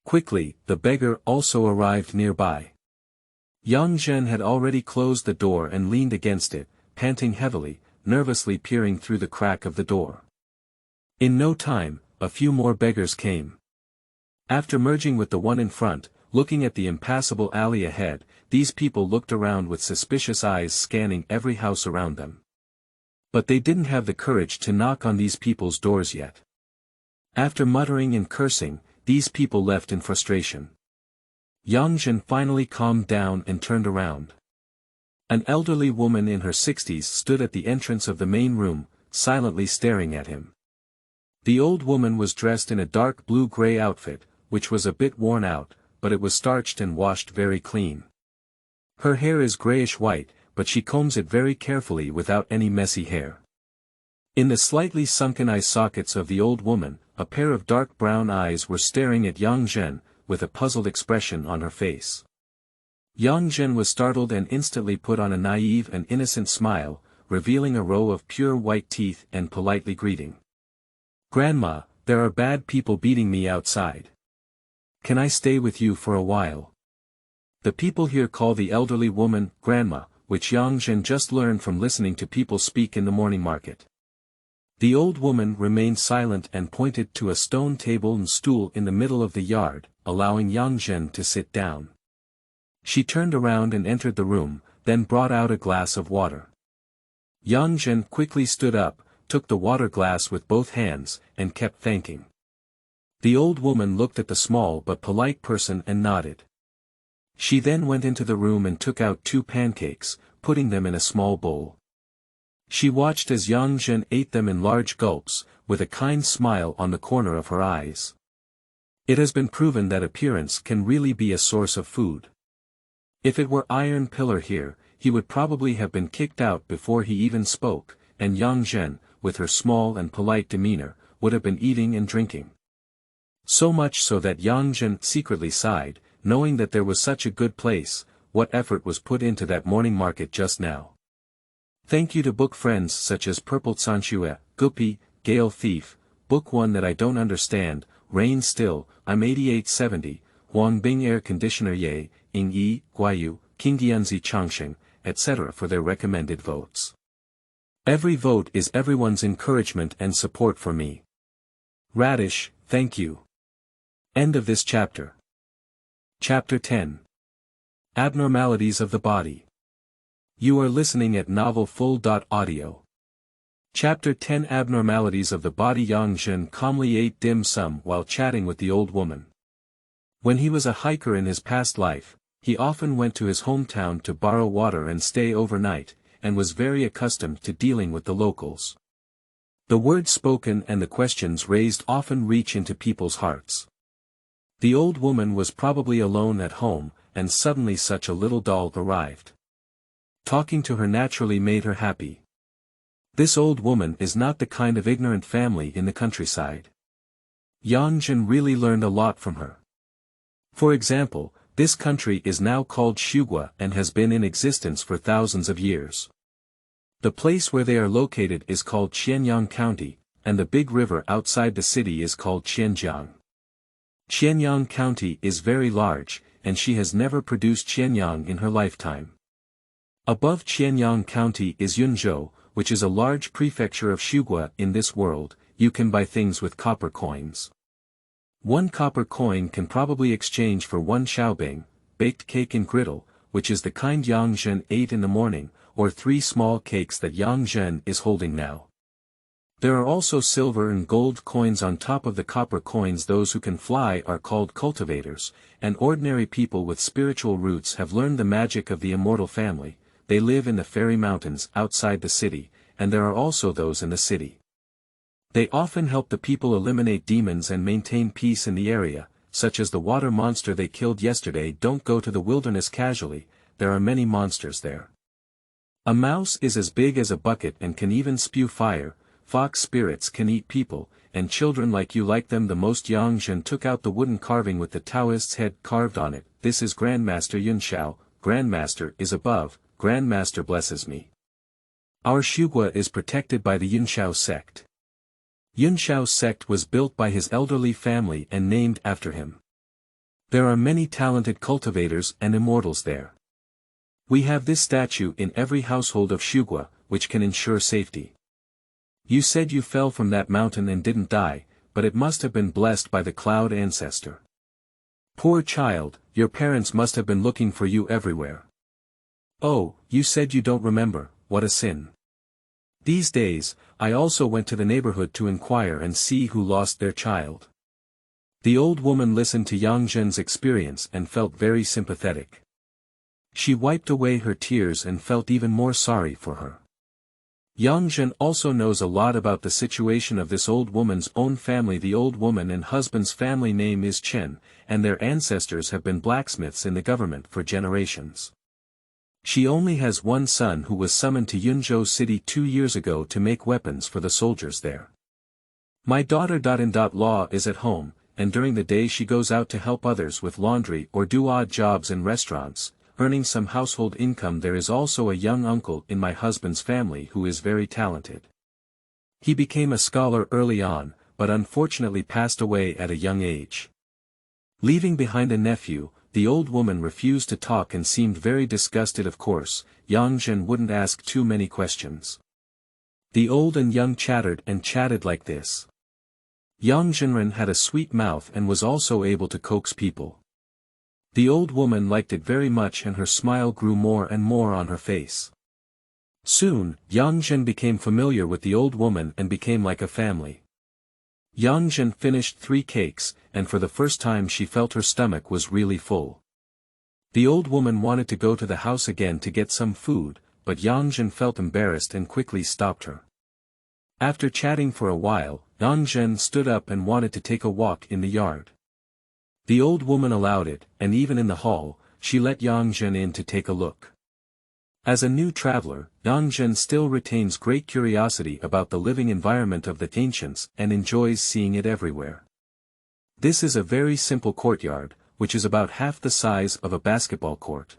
Quickly, the beggar also arrived nearby. Yang Zhen had already closed the door and leaned against it, panting heavily, nervously peering through the crack of the door. In no time, a few more beggars came. After merging with the one in front, looking at the impassable alley ahead, these people looked around with suspicious eyes scanning every house around them. But they didn't have the courage to knock on these people's doors yet. After muttering and cursing, these people left in frustration. Yang Zhen finally calmed down and turned around. An elderly woman in her 60s stood at the entrance of the main room, silently staring at him. The old woman was dressed in a dark blue-gray outfit, which was a bit worn out, but it was starched and washed very clean. Her hair is grayish-white, but she combs it very carefully without any messy hair. In the slightly sunken eye sockets of the old woman, a pair of dark brown eyes were staring at Yang Zhen, with a puzzled expression on her face. Yang Zhen was startled and instantly put on a naive and innocent smile, revealing a row of pure white teeth and politely greeting. "Grandma, there are bad people beating me outside. Can I stay with you for a while?" The people here call the elderly woman, Grandma, which Yang Zhen just learned from listening to people speak in the morning market. The old woman remained silent and pointed to a stone table and stool in the middle of the yard, allowing Yang Zhen to sit down. She turned around and entered the room, then brought out a glass of water. Yang Zhen quickly stood up, took the water glass with both hands, and kept thanking. The old woman looked at the small but polite person and nodded. She then went into the room and took out 2 pancakes, putting them in a small bowl. She watched as Yang Zhen ate them in large gulps, with a kind smile on the corner of her eyes. It has been proven that appearance can really be a source of food. If it were Iron Pillar here, he would probably have been kicked out before he even spoke, and Yang Zhen, with her small and polite demeanor, would have been eating and drinking. So much so that Yang Zhen secretly sighed, knowing that there was such a good place, what effort was put into that morning market just now. Thank you to book friends such as Purple Tsanshue, Guppy, Gale Thief, Book 1 That I Don't Understand, Rain Still, I'm 8870, Huang Bing Air Conditioner Ye, Ing Yi, Guayu, Qingdianzi Changsheng, etc. for their recommended votes. Every vote is everyone's encouragement and support for me. Radish, thank you. End of this chapter. Chapter 10. Abnormalities of the Body. You are listening at novelfull.audio. Chapter 10. Abnormalities of the Body. Yang Zhen calmly ate dim sum while chatting with the old woman. When he was a hiker in his past life, he often went to his hometown to borrow water and stay overnight, and was very accustomed to dealing with the locals. The words spoken and the questions raised often reach into people's hearts. The old woman was probably alone at home, and suddenly such a little doll arrived. Talking to her naturally made her happy. This old woman is not the kind of ignorant family in the countryside. Yang Zhen really learned a lot from her. For example, this country is now called Shugua and has been in existence for thousands of years. The place where they are located is called Qianyang County, and the big river outside the city is called Qianjiang. Qianyang County is very large, and she has never produced Qianyang in her lifetime. Above Qianyang County is Yunzhou, which is a large prefecture of Shugua in this world. You can buy things with copper coins. 1 copper coin can probably exchange for 1 xiaobing, baked cake and griddle, which is the kind Yang Zhen ate in the morning, or 3 small cakes that Yang Zhen is holding now. There are also silver and gold coins on top of the copper coins. Those who can fly are called cultivators, and ordinary people with spiritual roots have learned the magic of the immortal family. They live in the fairy mountains outside the city, and there are also those in the city. They often help the people eliminate demons and maintain peace in the area, such as the water monster they killed yesterday. Don't go to the wilderness casually, there are many monsters there. A mouse is as big as a bucket and can even spew fire. Fox spirits can eat people, and children like you like them the most. Yang Zhen took out the wooden carving with the Taoist's head carved on it. This is Grandmaster Yunxiao. Grandmaster is above, Grandmaster blesses me. Our Shugua is protected by the Yunxiao sect. Yunxiao's sect was built by his elderly family and named after him. There are many talented cultivators and immortals there. We have this statue in every household of Shugua, which can ensure safety. You said you fell from that mountain and didn't die, but it must have been blessed by the cloud ancestor. Poor child, your parents must have been looking for you everywhere. Oh, you said you don't remember, what a sin. These days, I also went to the neighborhood to inquire and see who lost their child. The old woman listened to Yang Zhen's experience and felt very sympathetic. She wiped away her tears and felt even more sorry for her. Yang Zhen also knows a lot about the situation of this old woman's own family. The old woman and husband's family name is Chen, and their ancestors have been blacksmiths in the government for generations. She only has one son who was summoned to Yunzhou City 2 years ago to make weapons for the soldiers there. My daughter-in-law is at home, and during the day she goes out to help others with laundry or do odd jobs in restaurants, earning some household income. There is also a young uncle in my husband's family who is very talented. He became a scholar early on, but unfortunately passed away at a young age. Leaving behind a nephew, the old woman refused to talk and seemed very disgusted. Of course, Yang Zhen wouldn't ask too many questions. The old and young chattered and chatted like this. Yang Zhenren had a sweet mouth and was also able to coax people. The old woman liked it very much and her smile grew more and more on her face. Soon, Yang Zhen became familiar with the old woman and became like a family. Yang Zhen finished 3 cakes, and for the first time she felt her stomach was really full. The old woman wanted to go to the house again to get some food, but Yang Zhen felt embarrassed and quickly stopped her. After chatting for a while, Yang Zhen stood up and wanted to take a walk in the yard. The old woman allowed it, and even in the hall, she let Yang Zhen in to take a look. As a new traveler, Yang Zhen still retains great curiosity about the living environment of the ancients and enjoys seeing it everywhere. This is a very simple courtyard, which is about half the size of a basketball court.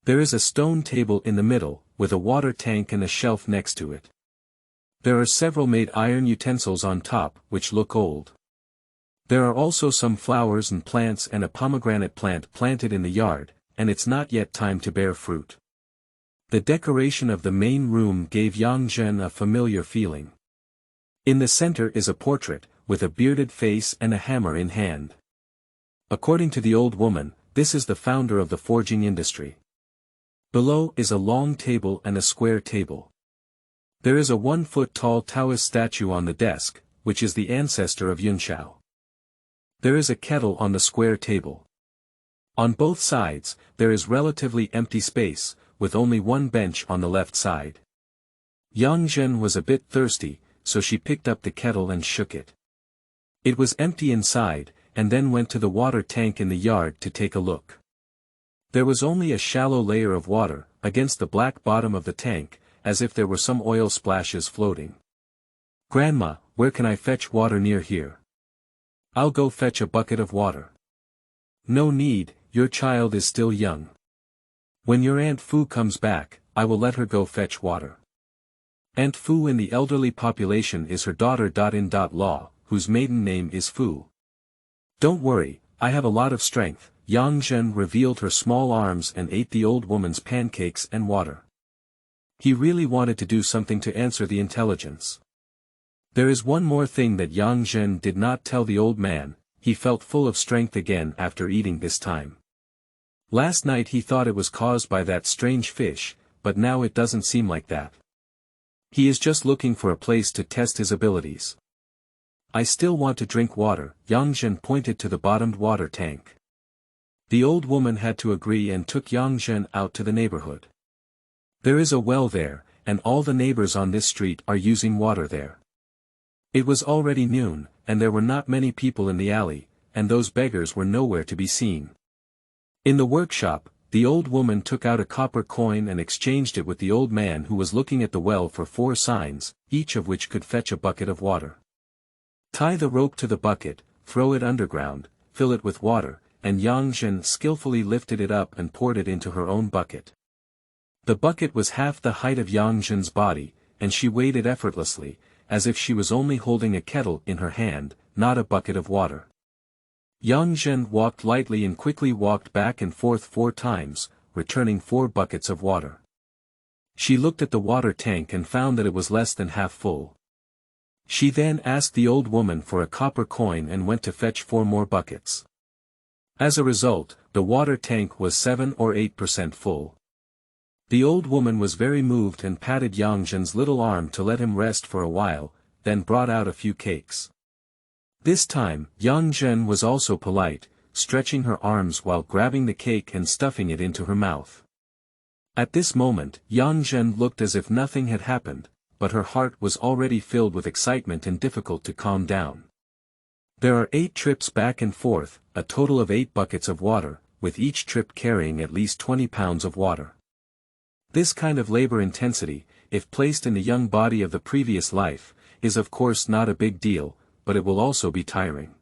There is a stone table in the middle, with a water tank and a shelf next to it. There are several made iron utensils on top, which look old. There are also some flowers and plants and a pomegranate plant planted in the yard, and it's not yet time to bear fruit. The decoration of the main room gave Yang Zhen a familiar feeling. In the center is a portrait, with a bearded face and a hammer in hand. According to the old woman, this is the founder of the forging industry. Below is a long table and a square table. There is a 1-foot-tall Taoist statue on the desk, which is the ancestor of Yunxiao. There is a kettle on the square table. On both sides, there is relatively empty space, with only one bench on the left side. Yang Zhen was a bit thirsty, so she picked up the kettle and shook it. It was empty inside, and then went to the water tank in the yard to take a look. There was only a shallow layer of water, against the black bottom of the tank, as if there were some oil splashes floating. "Grandma, where can I fetch water near here?" "I'll go fetch a bucket of water." "No need, your child is still young. When your Aunt Fu comes back, I will let her go fetch water." Aunt Fu in the elderly population is her daughter-in-law, whose maiden name is Fu. "Don't worry, I have a lot of strength." Yang Zhen revealed her small arms and ate the old woman's pancakes and water. He really wanted to do something to answer the intelligence. There is one more thing that Yang Zhen did not tell the old man: he felt full of strength again after eating this time. Last night he thought it was caused by that strange fish, but now it doesn't seem like that. He is just looking for a place to test his abilities. "I still want to drink water," Yang Zhen pointed to the bottomed water tank. The old woman had to agree and took Yang Zhen out to the neighborhood. There is a well there, and all the neighbors on this street are using water there. It was already noon, and there were not many people in the alley, and those beggars were nowhere to be seen. In the workshop, the old woman took out a copper coin and exchanged it with the old man who was looking at the well for 4 signs, each of which could fetch a bucket of water. Tie the rope to the bucket, throw it underground, fill it with water, and Yang Zhen skillfully lifted it up and poured it into her own bucket. The bucket was half the height of Yang Zhen's body, and she weighed it effortlessly, as if she was only holding a kettle in her hand, not a bucket of water. Yang Zhen walked lightly and quickly walked back and forth 4 times, returning 4 buckets of water. She looked at the water tank and found that it was less than half full. She then asked the old woman for a copper coin and went to fetch 4 more buckets. As a result, the water tank was 7 or 8% full. The old woman was very moved and patted Yang Zhen's little arm to let him rest for a while, then brought out a few cakes. This time, Yang Zhen was also polite, stretching her arms while grabbing the cake and stuffing it into her mouth. At this moment, Yang Zhen looked as if nothing had happened, but her heart was already filled with excitement and difficult to calm down. There are 8 trips back and forth, a total of 8 buckets of water, with each trip carrying at least 20 pounds of water. This kind of labor intensity, if placed in the young body of the previous life, is of course not a big deal, but it will also be tiring.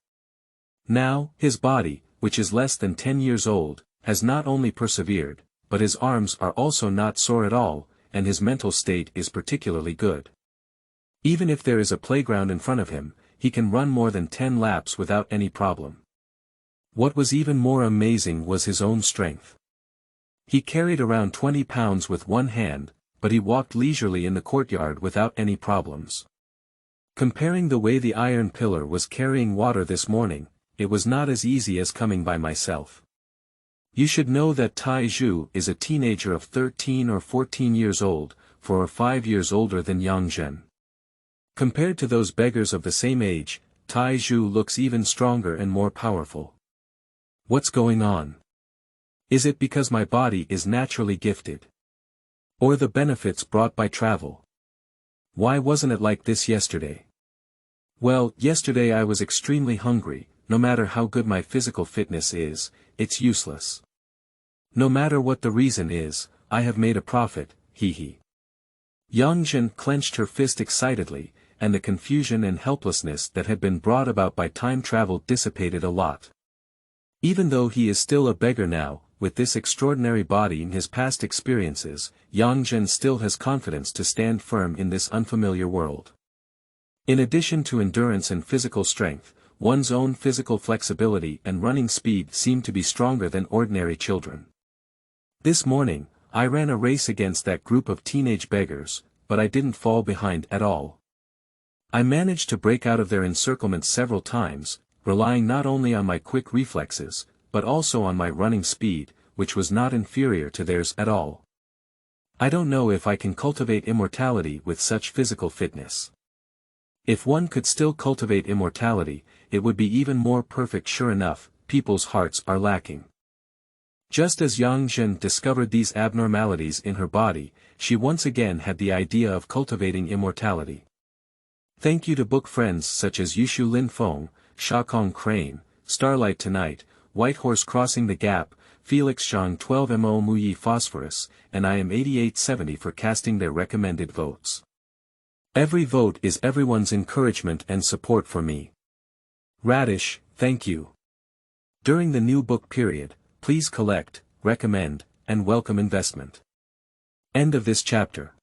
Now, his body, which is less than 10 years old, has not only persevered, but his arms are also not sore at all, and his mental state is particularly good. Even if there is a playground in front of him, he can run more than 10 laps without any problem. What was even more amazing was his own strength. He carried around 20 pounds with one hand, but he walked leisurely in the courtyard without any problems. Comparing the way the iron pillar was carrying water this morning, it was not as easy as coming by myself. You should know that Tai Zhu is a teenager of 13 or 14 years old, 4 or 5 years older than Yang Zhen. Compared to those beggars of the same age, Tai Zhu looks even stronger and more powerful. What's going on? Is it because my body is naturally gifted? Or the benefits brought by travel? Why wasn't it like this yesterday? Well, yesterday I was extremely hungry. No matter how good my physical fitness is, it's useless. No matter what the reason is, I have made a profit, hee. Yang Zhen clenched her fist excitedly, and the confusion and helplessness that had been brought about by time travel dissipated a lot. Even though he is still a beggar now, with this extraordinary body and his past experiences, Yang Zhen still has confidence to stand firm in this unfamiliar world. In addition to endurance and physical strength, one's own physical flexibility and running speed seem to be stronger than ordinary children. This morning, I ran a race against that group of teenage beggars, but I didn't fall behind at all. I managed to break out of their encirclement several times, relying not only on my quick reflexes, but also on my running speed, which was not inferior to theirs at all. I don't know if I can cultivate immortality with such physical fitness. If one could still cultivate immortality, it would be even more perfect. Sure enough, people's hearts are lacking. Just as Yang Zhen discovered these abnormalities in her body, she once again had the idea of cultivating immortality. Thank you to book friends such as Yushu Lin Feng, Shakong Crane, Starlight Tonight, White Horse Crossing the Gap, Felix Zhang 12mo Muyi Phosphorus, and I am 8870 for casting their recommended votes. Every vote is everyone's encouragement and support for me. Radish, thank you. During the new book period, please collect, recommend, and welcome investment. End of this chapter.